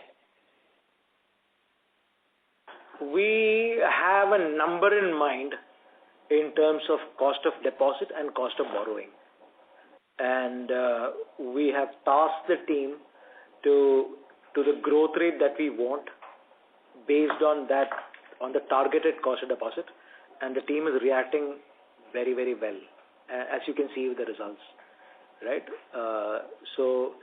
S2: We have a number in mind in terms of cost of deposit and cost of borrowing. And we have tasked the team to the growth rate that we want based on that, on the targeted cost of deposit. And the team is reacting very, very well, as you can see with the results. Right? So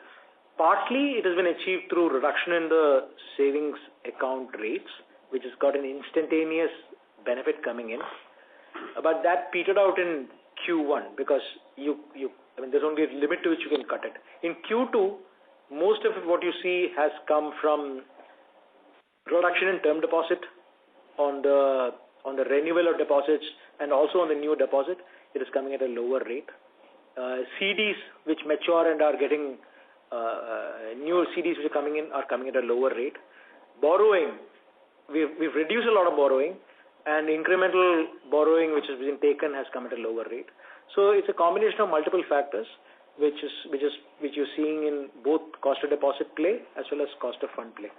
S2: partly it has been achieved through reduction in the savings account rates, which has got an instantaneous benefit coming in. But that petered out in Q1 because there's only a limit to which you can cut it. In Q2, most of what you see has come from reduction in term deposit on the renewal of deposits and also on the new deposit. It is coming at a lower rate. CDs which mature and are getting new CDs which are coming at a lower rate. Borrowing. We've reduced a lot of borrowing, and incremental borrowing which has been taken has come at a lower rate. So it's a combination of multiple factors which you're seeing in both cost of deposit play as well as cost of fund play.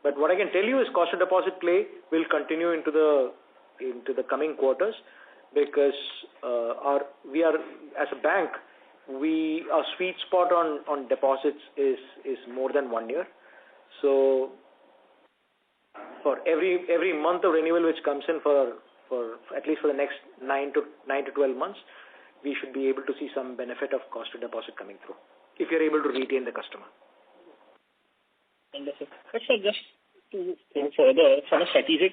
S2: But what I can tell you is cost of deposit play will continue into the coming quarters because we are as a bank, our sweet spot on deposits is more than 1 year. So for every month of renewal which comes in for at least for the next 9 to 12 months, we should be able to see some benefit of cost of deposit coming through if you're able to retain the customer.
S9: Understood. But sir, just to go further, from a strategic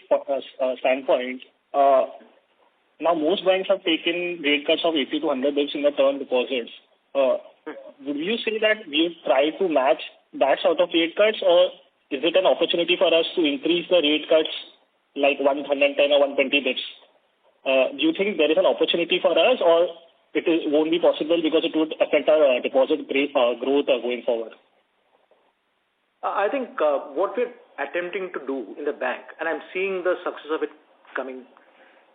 S9: standpoint, now most banks have taken rate cuts of 80 to 100 basis in the term deposits. Would you say that we try to match that sort of rate cuts, or is it an opportunity for us to increase the rate cuts like 110 or 120 basis? Do you think there is an opportunity for us, or won't be possible because it would affect our deposit growth going forward?
S2: I think what we're attempting to do in the bank, and I'm seeing the success of it coming,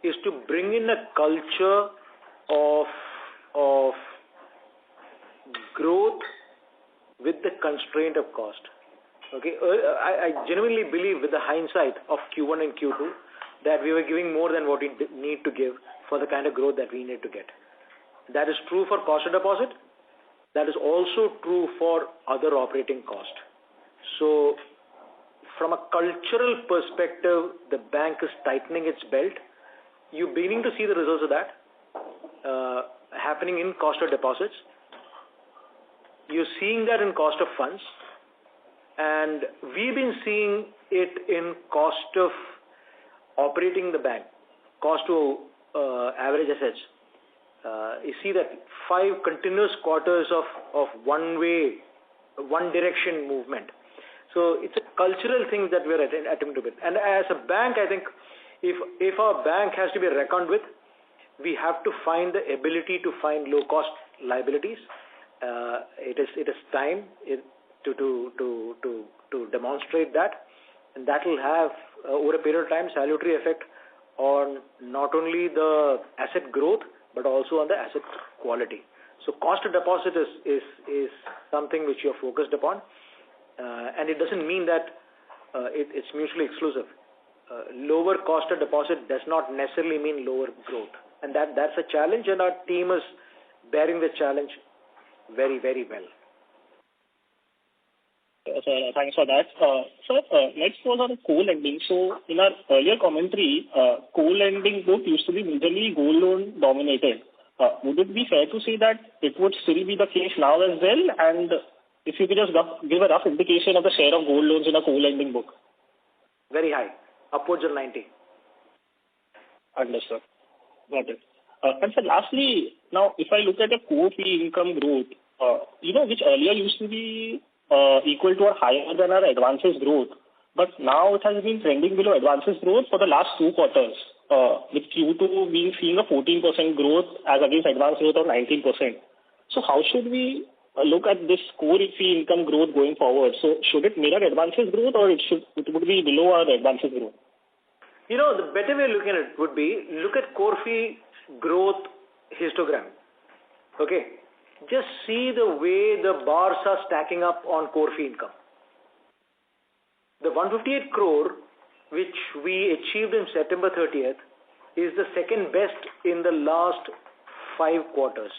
S2: is to bring in a culture of growth with the constraint of cost. Okay, I genuinely believe with the hindsight of Q1 and Q2 that we were giving more than what we need to give for the kind of growth that we need to get. That is true for cost of deposit. That is also true for other operating cost. So from a cultural perspective, the bank is tightening its belt. You're beginning to see the results of that happening in cost of deposits. You're seeing that in cost of funds. And we've been seeing it in cost of operating the bank, cost to average assets. You see that 5 continuous quarters of one direction movement. So it's a cultural thing that we're attempting to build. And as a bank, I think if our bank has to be reckoned with, we have to find the ability to find low cost liabilities. It is time to demonstrate that, and that will have over a period of time salutary effect on not only the asset growth but also on the asset quality. So cost of deposit is something which you're focused upon, and it doesn't mean that it's mutually exclusive. Lower cost of deposit does not necessarily mean lower growth, and that's a challenge, and our team is bearing the challenge very, very well.
S9: Sir, thanks for that. Sir, next was on co-lending. So in our earlier commentary, co-lending book used to be majorly gold loan dominated. Would it be fair to say that it would still be the case now as well? And if you could just give a rough indication of the share of gold loans in a co-lending book.
S2: Very high, upwards of 90.
S9: Understood. Got it. And sir, lastly, now if I look at the core fee income growth, which earlier used to be equal to or higher than our advances growth, but now it has been trending below advances growth for the last 2 quarters, with Q2 being seeing a 14% growth as against advance growth of 19%. So how should we look at this core fee income growth going forward? So should it mirror advances growth, or it would be below our advances growth?
S2: The better way of looking at it would be look at core fee growth histogram. Okay. Just see the way the bars are stacking up on core fee income. The 158 crore, which we achieved in September 30th, is the second best in the last 5 quarters.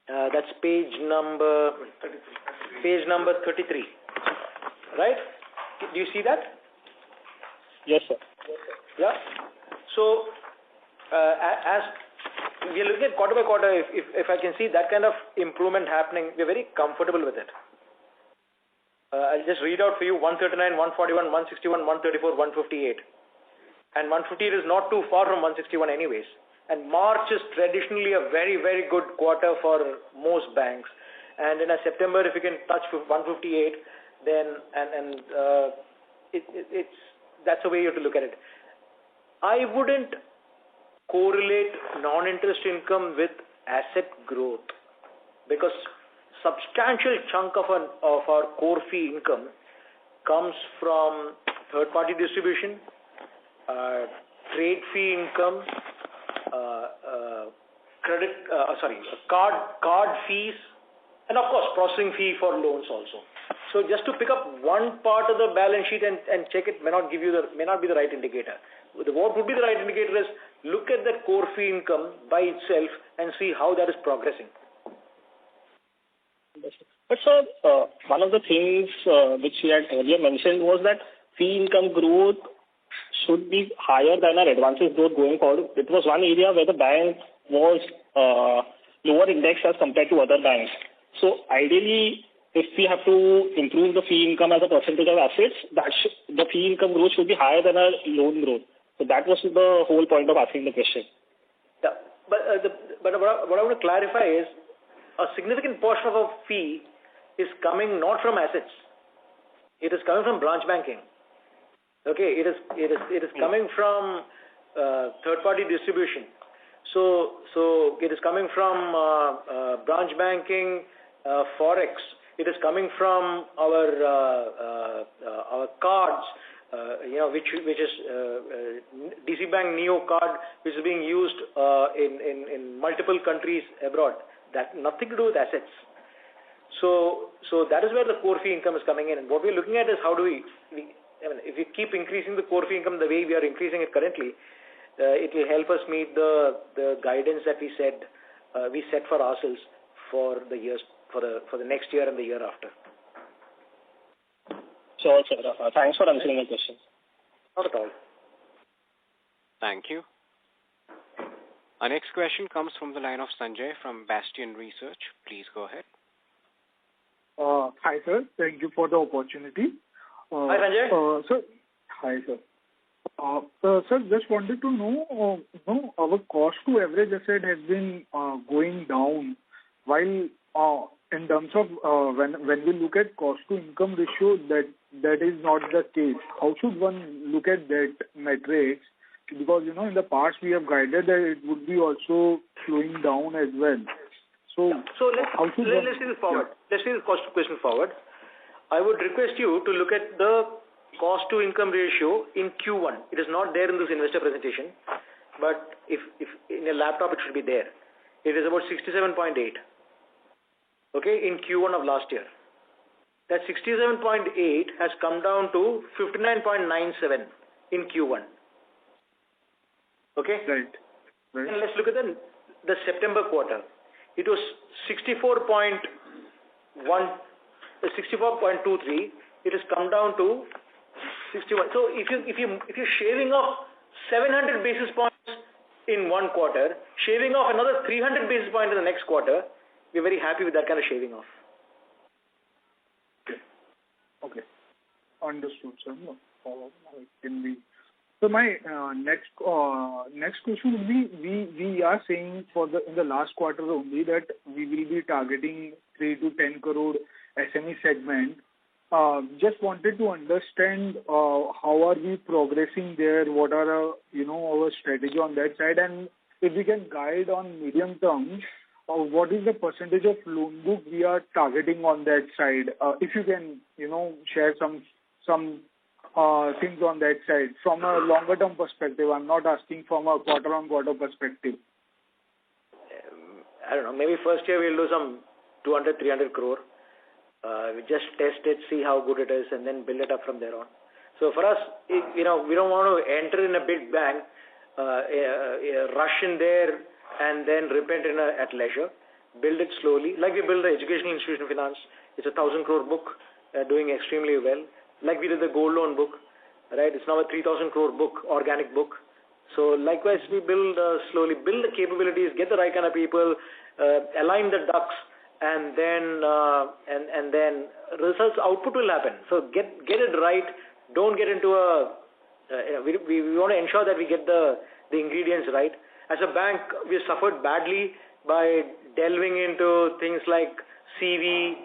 S2: That's page number 33. Right? Do you see that?
S9: Yes, sir.
S2: Yeah. So, as we are looking at quarter by quarter, if I can see that kind of improvement happening, we're very comfortable with it. I'll just read out for you 139, 141, 161, 134, 158. And 158 is not too far from 161 anyways. And March is traditionally a very, very good quarter for most banks. And in a September, if you can touch 158, then that's the way you have to look at it. I wouldn't correlate non-interest income with asset growth, because substantial chunk of our core fee income comes from third-party distribution, trade fee income, card fees, and of course processing fee for loans also. So just to pick up one part of the balance sheet and check it may not be the right indicator. What would be the right indicator is look at the core fee income by itself and see how that is progressing.
S9: But sir, one of the things which you had earlier mentioned was that fee income growth should be higher than our advances growth going forward. It was one area where the bank was lower index as compared to other banks. So ideally, if we have to improve the fee income as a percentage of assets, the fee income growth should be higher than our loan growth. So that was the whole point of asking the question.
S2: Yeah, but what I want to clarify is a significant portion of our fee is coming not from assets. It is coming from branch banking. Okay, it is coming from third-party distribution. So it is coming from branch banking, forex. It is coming from our cards, which is DC Bank Neo card, which is being used in multiple countries abroad. That nothing to do with assets. So that is where the core fee income is coming in. And what we're looking at is how do if we keep increasing the core fee income the way we are increasing it currently, it will help us meet the guidance that we set for ourselves for the years for the next year and the year after.
S9: Sure, sir. Thanks for answering my question.
S2: Not at all.
S1: Thank you. Our next question comes from the line of Sanjay from Bastion Research. Please go ahead.
S10: Hi, sir. Thank you for the opportunity.
S2: Hi, Sanjay.
S10: Sir, hi, sir. Sir, just wanted to know, our cost to average asset has been going down, while in terms of when we look at cost to income ratio, that is not the case. How should one look at that metrics? Because in the past we have guided that it would be also slowing down as well. So let's see this forward.
S2: Yeah. Let's see this cost question forward. I would request you to look at the cost to income ratio in Q1. It is not there in this investor presentation, but if in a laptop it should be there. It is about 67.8. Okay, in Q1 of last year. That 67.8 has come down to 59.97 in Q1. Okay?
S10: Right.
S2: And let's look at the September quarter. It was 64.2 64.23. It has come down to 61. So if you're shaving off 700 basis points in one quarter, shaving off another 300 basis points in the next quarter, we're very happy with that kind of shaving off.
S10: Okay. Understood, sir. No, it can be. So my next question would be, we are saying in the last quarter only that we will be targeting 3 to 10 crore SME segment. Just wanted to understand how are we progressing there? What are our strategy on that side? And if we can guide on medium term, what is the percentage of loan book we are targeting on that side? If you can, share some things on that side from a longer term perspective. I'm not asking from a quarter on quarter perspective.
S2: I don't know. Maybe first year we'll do some 200, 300 crore. We just test it, see how good it is, and then build it up from there on. So for us, we don't want to enter in a big bang, rush in there, and then repent at leisure. Build it slowly, like we build the educational institution finance. It's a 1,000 crore book, doing extremely well. Like we did the gold loan book, right? It's now a 3,000 crore book, organic book. So likewise, we build slowly, build the capabilities, get the right kind of people, align the ducks, and then results output will happen. So get it right. Don't get into we want to ensure that we get the ingredients right. As a bank, we suffered badly by delving into things like CV,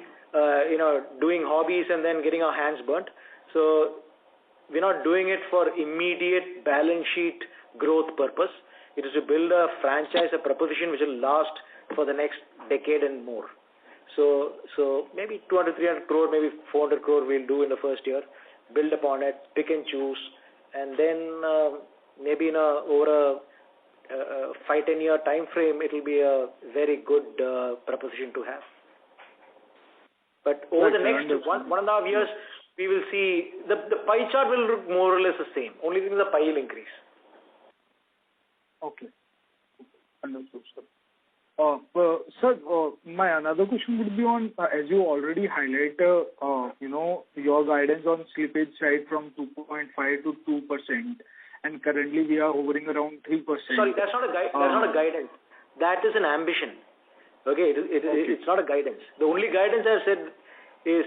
S2: doing hobbies and then getting our hands burnt. So we're not doing it for immediate balance sheet growth purpose. It is to build a franchise, a proposition which will last for the next decade and more. So maybe 200, 300 crore, maybe 400 crore we'll do in the first year. Build upon it, pick and choose, and then maybe over a 5-10 year time frame, it will be a very good proposition to have. But over the next 1.5 years, we will see the pie chart will look more or less the same. Only thing is the pie will increase.
S10: Okay. Understood, sir. Sir, my another question would be on, as you already highlighted, your guidance on slippage side from 2.5 to 2%, and currently we are hovering around 3%.
S2: Sorry, that's not a guidance. That is an ambition. Okay, it's not a guidance. The only guidance I've said is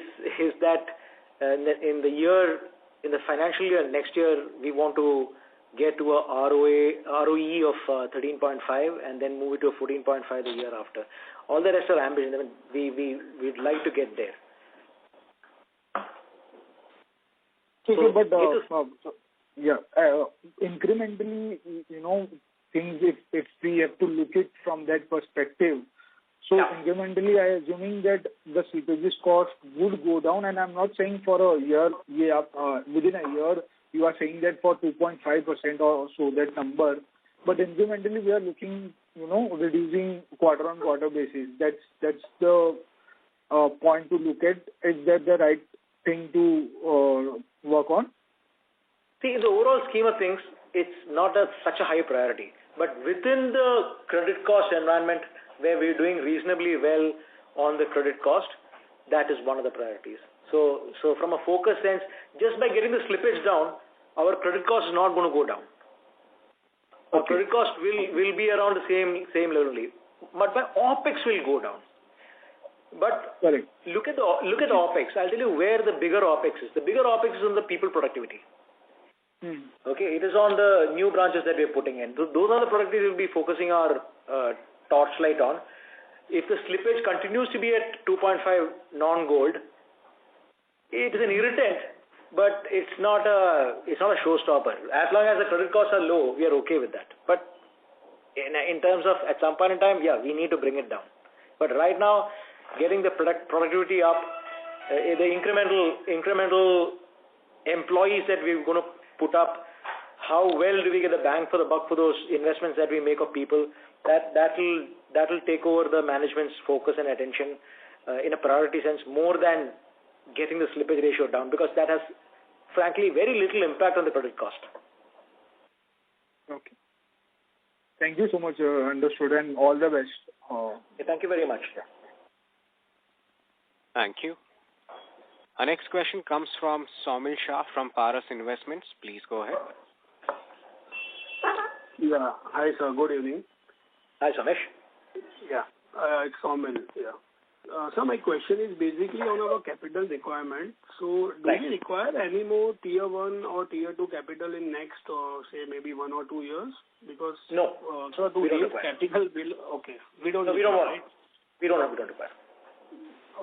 S2: that in the financial year next year, we want to get to a ROE of 13.5 and then move it to 14.5 the year after. All the rest are ambition. I mean, we'd like to get there.
S10: Incrementally, things if we have to look it from that perspective. So incrementally, I assuming that the slippages cost would go down, and I'm not saying for a year, within a year, you are saying that for 2.5% or so, that number, but incrementally we are looking, reducing quarter on quarter basis. That's the point to look at. Is that the right thing to work on?
S2: See, in the overall scheme of things, it's not such a high priority. But within the credit cost environment, where we're doing reasonably well on the credit cost, that is one of the priorities. So from a focus sense, just by getting the slippage down, our credit cost is not going to go down. Our credit cost will be around the same level only. But my OPEX will go down. But look at the OPEX. I'll tell you where the bigger OPEX is. The bigger OPEX is on the people productivity. Okay, it is on the new branches that we are putting in. Those are the productivities we'll be focusing our torchlight on. If the slippage continues to be at 2.5 non-gold, it is an irritant, but it's not a showstopper. As long as the credit costs are low, we are okay with that. But in terms of at some point in time, we need to bring it down. But right now, getting the productivity up, the incremental employees that we're going to put up, how well do we get the bang for the buck for those investments that we make of people? That will take over the management's focus and attention in a priority sense, more than getting the slippage ratio down, because that has frankly very little impact on the credit cost.
S10: Okay. Thank you so much, understood, and all the best.
S2: Thank you very much.
S1: Thank you. Our next question comes from Saumil Shah from Paras Investments. Please go ahead.
S11: Yeah. Hi, sir. Good evening.
S2: Hi, Samesh.
S11: Yeah. It's Saumil. Yeah. So my question is basically on our capital requirement. So do we require any more tier 1 or tier 2 capital in next, say, maybe 1 or 2 years? Because
S2: no.
S11: So to raise capital bill, okay. We don't require, right?
S2: We don't require.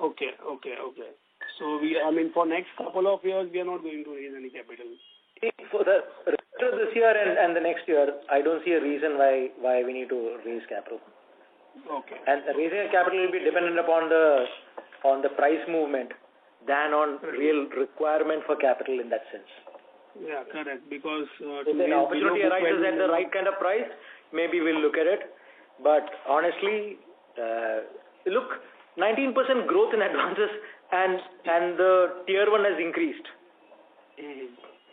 S11: Okay. So for next couple of years, we are not going to raise any capital.
S2: For the rest of this year and the next year, I don't see a reason why we need to raise capital.
S11: Okay.
S2: And the raising of capital will be dependent upon the price movement than on real requirement for capital in that sense.
S11: Yeah, correct. Because
S2: if an opportunity arises at the right kind of price, maybe we'll look at it. But honestly, look, 19% growth in advances and the tier 1 has increased.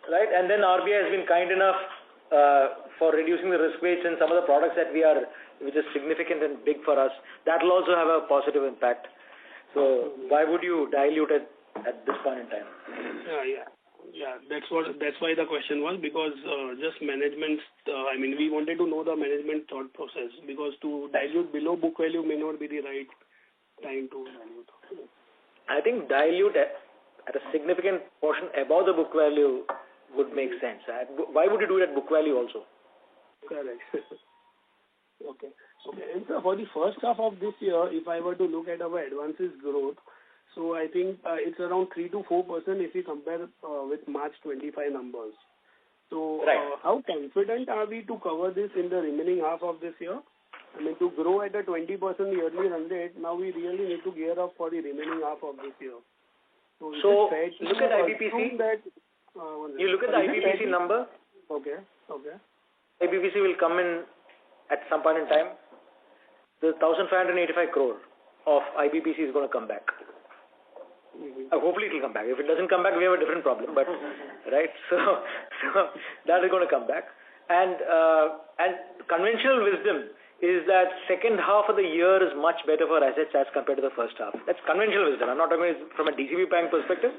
S2: Right? And then RBI has been kind enough for reducing the risk weights in some of the products which is significant and big for us. That will also have a positive impact. So why would you dilute it at this point in time?
S11: Yeah. That's why the question was, because just management. We wanted to know the management thought process, because to dilute below book value may not be the right time to dilute.
S2: I think dilute at a significant portion above the book value would make sense. Why would you do it at book value also?
S11: Correct. Okay. And so for the first half of this year, if I were to look at our advances growth, so I think it's around 3 to 4% if we compare with March 25 numbers. So how confident are we to cover this in the remaining half of this year? To grow at a 20% yearly run rate, now we really need to gear up for the remaining half of this year.
S2: So look at IBPC. You look at the IBPC number.
S11: Okay.
S2: IBPC will come in at some point in time. The 1,585 crore of IBPC is going to come back. Hopefully it will come back. If it doesn't come back, we have a different problem. But right, so that is going to come back. And conventional wisdom is that second half of the year is much better for assets as compared to the first half. That's conventional wisdom. I'm not talking from a DCB bank perspective,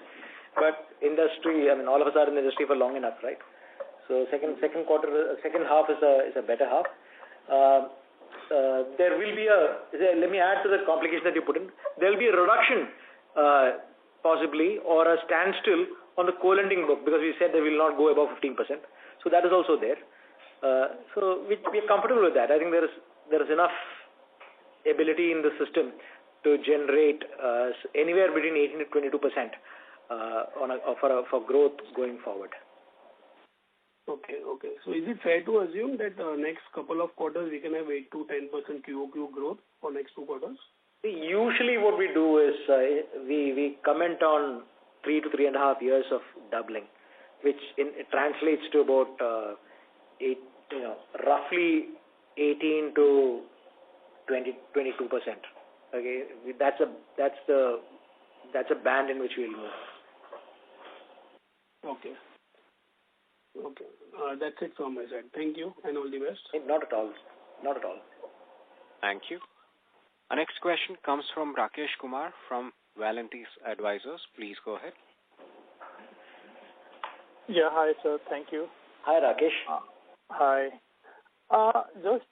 S2: but industry. All of us are in the industry for long enough, right? So second half is a better half. There will be let me add to the complication that you put in. There will be a reduction, possibly, or a standstill on the co-lending book, because we said that we will not go above 15%. So that is also there. So we are comfortable with that. I think there is enough ability in the system to generate anywhere between 18 to 22% for growth going forward.
S11: Okay. So is it fair to assume that next couple of quarters we can have 8 to 10% QOQ growth for next 2 quarters?
S2: Usually what we do is we comment on 3 to 3.5 years of doubling, which it translates to about roughly 18 to 22%. Okay, that's a band in which we'll move.
S11: Okay. That's it from my side. Thank you and all the best.
S2: Not at all.
S1: Thank you. Our next question comes from Rakesh Kumar from Valentis Advisors. Please go ahead.
S12: Yeah, hi sir. Thank you.
S2: Hi Rakesh.
S12: Hi. Just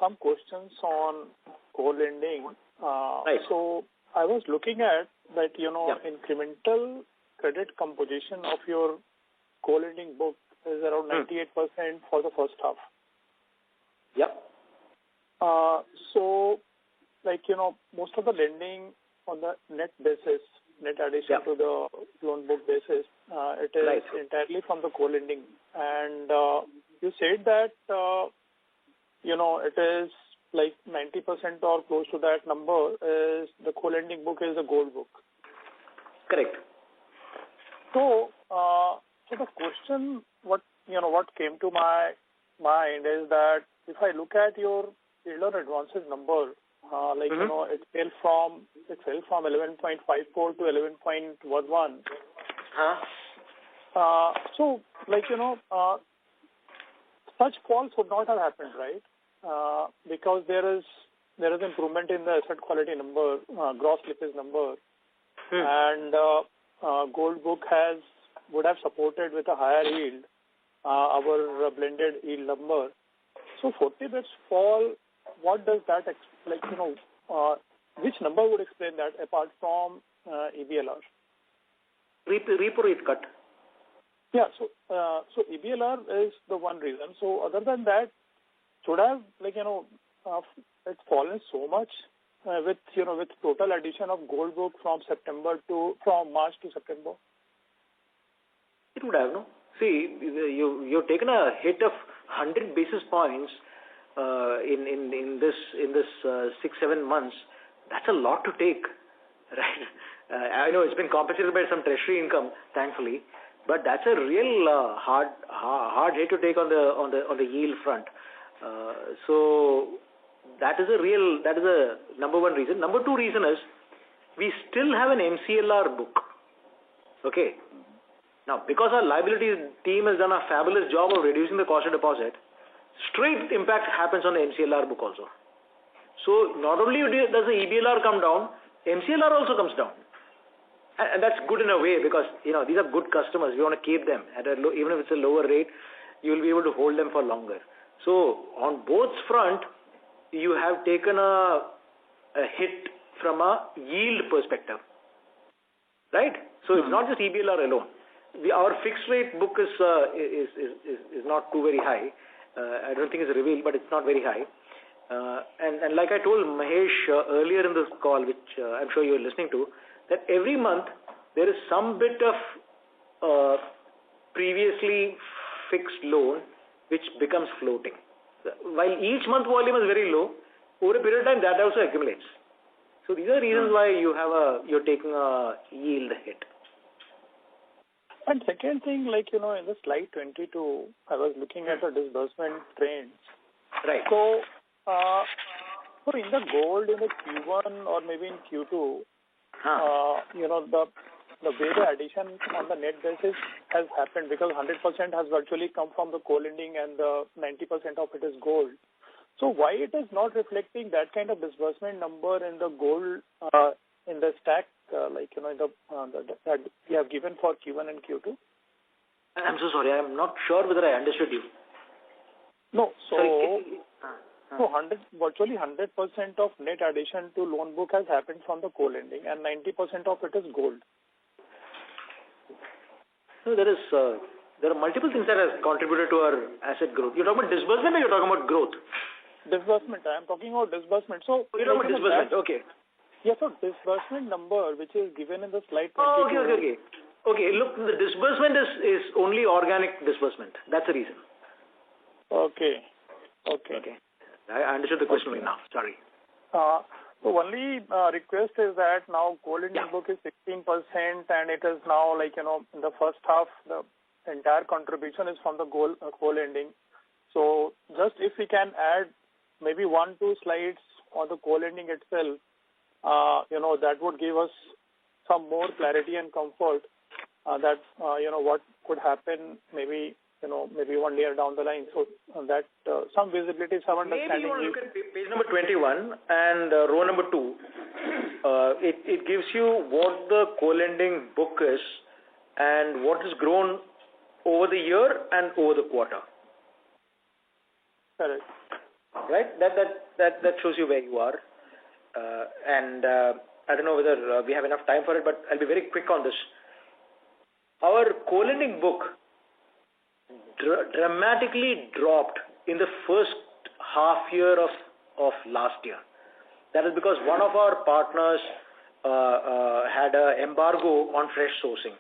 S12: some questions on co-lending.
S2: Right.
S12: So I was looking at that, incremental credit composition of your co-lending book is around 98% for the first half.
S2: Yep.
S12: So, most of the lending on the net basis, net addition to the loan book basis, it is entirely from the co-lending. And you said that, it is like 90% or close to that number is the co-lending book is a gold book.
S2: Correct.
S12: So the question, what came to my mind is that if I look at your yield on advances number, it fell from 11.54 to 11.11. So such falls would not have happened, right? Because there is there is improvement in the asset quality number, gross slippage number, and gold book would have supported with a higher yield our blended yield number. So 40 bits fall. What does that which number would explain that apart from EBLR?
S2: Repo rate cut.
S12: Yeah. So EBLR is the one reason. So other than that, should have it's fallen so much with total addition of gold book from March to September.
S2: It would have, no? See, you've taken a hit of 100 basis points in this 6-7 months. That's a lot to take, right? I know it's been compensated by some treasury income, thankfully, but that's a real hard hit to take on the yield front. So that is a number one reason. Number two reason is we still have an MCLR book. Okay. Now, because our liability team has done a fabulous job of reducing the cost of deposit, straight impact happens on the MCLR book also. So not only does the EBLR come down, MCLR also comes down. And that's good in a way because, these are good customers. We want to keep them. Even if it's a lower rate, you will be able to hold them for longer. So on both front, you have taken a hit from a yield perspective. Right? So it's not just EBLR alone. Our fixed rate book is not too very high. I don't think it's revealed, but it's not very high. And like I told Mahesh earlier in this call, which I'm sure you're listening to, that every month there is some bit of previously fixed loan which becomes floating. While each month volume is very low, over a period of time that also accumulates. So these are reasons why you're taking a yield hit.
S12: And second thing, in the slide 22, I was looking at the disbursement trends.
S2: Right.
S12: So in the gold in the Q1 or maybe in Q2, the way the addition on the net basis has happened because 100% has virtually come from the co-lending and the 90% of it is gold. So why it is not reflecting that kind of disbursement number in the gold in the stack that we have given for Q1 and Q2?
S2: I'm so sorry. I'm not sure whether I understood you.
S12: No. So virtually 100% of net addition to loan book has happened from the co-lending and 90% of it is gold.
S2: So there are multiple things that have contributed to our asset growth. You're talking about disbursement or you're talking about growth?
S12: Disbursement. I am talking about disbursement. So
S2: you're talking about disbursement. Okay.
S12: Yes, so disbursement number which is given in the slide 22.
S2: Oh, okay. Look, the disbursement is only organic disbursement. That's the reason.
S12: Okay.
S2: I understood the question now. Sorry.
S12: So only request is that now co-lending book is 16% and it is now in the first half the entire contribution is from the co-lending. So just if we can add maybe 1-2 slides on the co-lending itself, that would give us some more clarity and comfort that what could happen maybe 1 year down the line. So that some visibility, some understanding.
S2: Maybe you want to look at page number 21 and row number 2. It gives you what the co-lending book is and what has grown over the year and over the quarter.
S12: Correct.
S2: Right? That shows you where you are. And I don't know whether we have enough time for it, but I'll be very quick on this. Our co-lending book dramatically dropped in the first half year of last year. That is because one of our partners had an embargo on fresh sourcing.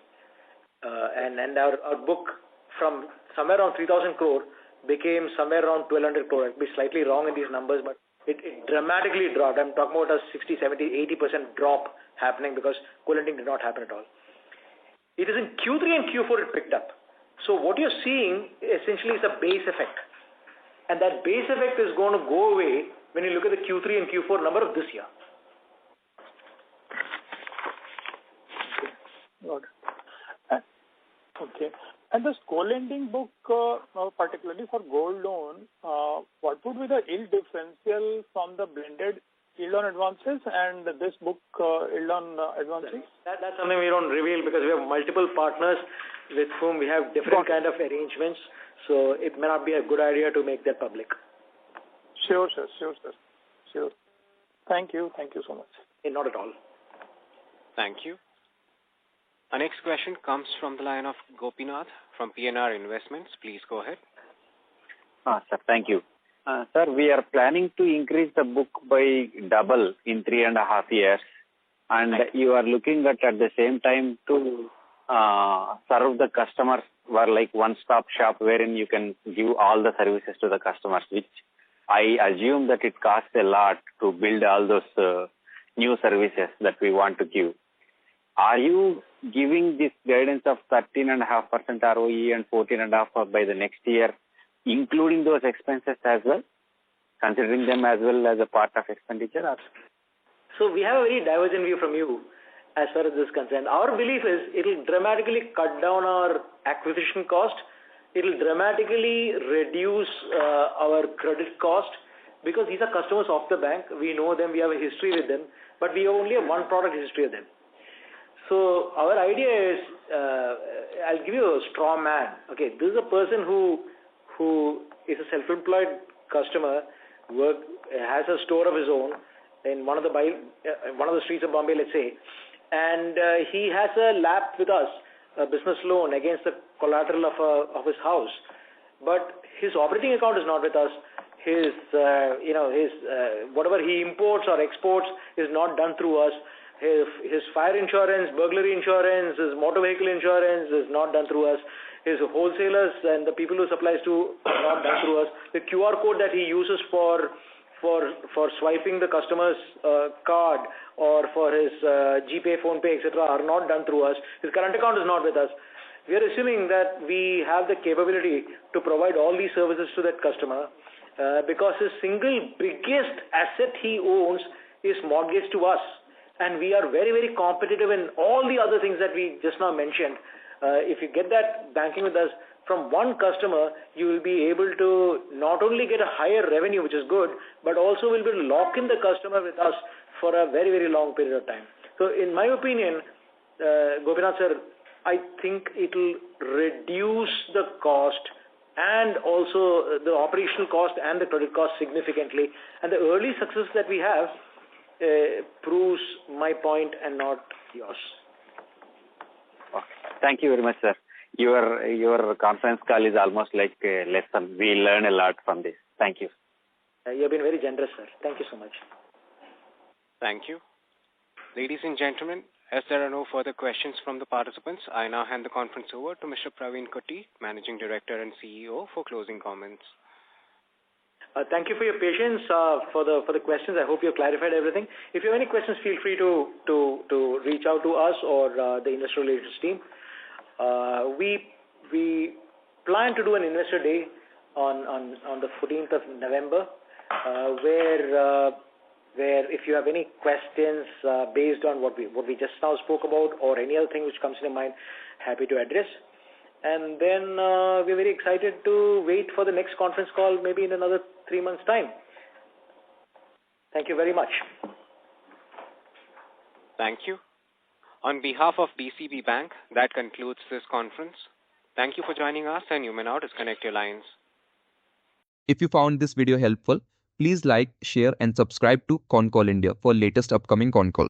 S2: And our book from somewhere around 3,000 crore became somewhere around 1,200 crore. I'll be slightly wrong in these numbers, but it dramatically dropped. I'm talking about a 60, 70, 80% drop happening because co-lending did not happen at all. It is in Q3 and Q4 it picked up. So what you're seeing essentially is a base effect. And that base effect is going to go away when you look at the Q3 and Q4 number of this year.
S12: Okay. And this co-lending book, particularly for gold loan, what would be the yield differential from the blended yield on advances and this book yield on advances?
S2: That's something we don't reveal because we have multiple partners with whom we have different kind of arrangements. So it may not be a good idea to make that public.
S12: Sure, sir. Thank you so much.
S2: Not at all.
S1: Thank you. Our next question comes from the line of Gopinath from PNR Investments. Please go ahead.
S13: Sir, thank you. Sir, we are planning to increase the book by double in 3.5 years, and you are looking at the same time to serve the customers were like one-stop shop wherein you can give all the services to the customers, which I assume that it costs a lot to build all those new services that we want to give. Are you giving this guidance of 13.5% ROE and 14.5% by the next year, including those expenses as well, considering them as well as a part of expenditure? Or?
S2: So we have a very divergent view from you as far as this is concerned. Our belief is it will dramatically cut down our acquisition cost. It will dramatically reduce our credit cost because these are customers of the bank. We know them. We have a history with them. But we only have one product history with them. So our idea is, I'll give you a straw man. Okay, this is a person who is a self-employed customer, has a store of his own in one of the streets of Bombay, let's say, and he has a LAP with us, a business loan against the collateral of his house, but his operating account is not with us. His whatever he imports or exports is not done through us. His fire insurance, burglary insurance, his motor vehicle insurance is not done through us. His wholesalers and the people who supplies to are not done through us. The QR code that he uses for swiping the customer's card or for his GPay, PhonePe, etc. are not done through us. His current account is not with us. We are assuming that we have the capability to provide all these services to that customer because his single biggest asset he owns is mortgage to us. And we are very, very competitive in all the other things that we just now mentioned. If you get that banking with us from one customer, you will be able to not only get a higher revenue, which is good, but also will be able to lock in the customer with us for a very, very long period of time. So in my opinion, Gopinath sir, I think it will reduce the cost and also the operational cost and the credit cost significantly. And the early success that we have proves my point and not yours.
S13: Okay. Thank you very much, sir. Your conference call is almost like a lesson. We learn a lot from this. Thank you.
S2: You have been very generous, sir. Thank you so much.
S1: Thank you. Ladies and gentlemen, as there are no further questions from the participants, I now hand the conference over to Mr. Praveen Kutty, Managing Director and CEO, for closing comments.
S2: Thank you for your patience for the questions. I hope you have clarified everything. If you have any questions, feel free to reach out to us or the investor relations team. We plan to do an investor day on the 14th of November, where if you have any questions based on what we just now spoke about or any other thing which comes to your mind, happy to address. And then we're very excited to wait for the next conference call maybe in another 3 months' time. Thank you very much.
S1: Thank you. On behalf of DCB Bank, that concludes this conference. Thank you for joining us, and you may now disconnect your lines.
S14: If you found this video helpful, please like, share and subscribe to Concall India for latest upcoming Concall.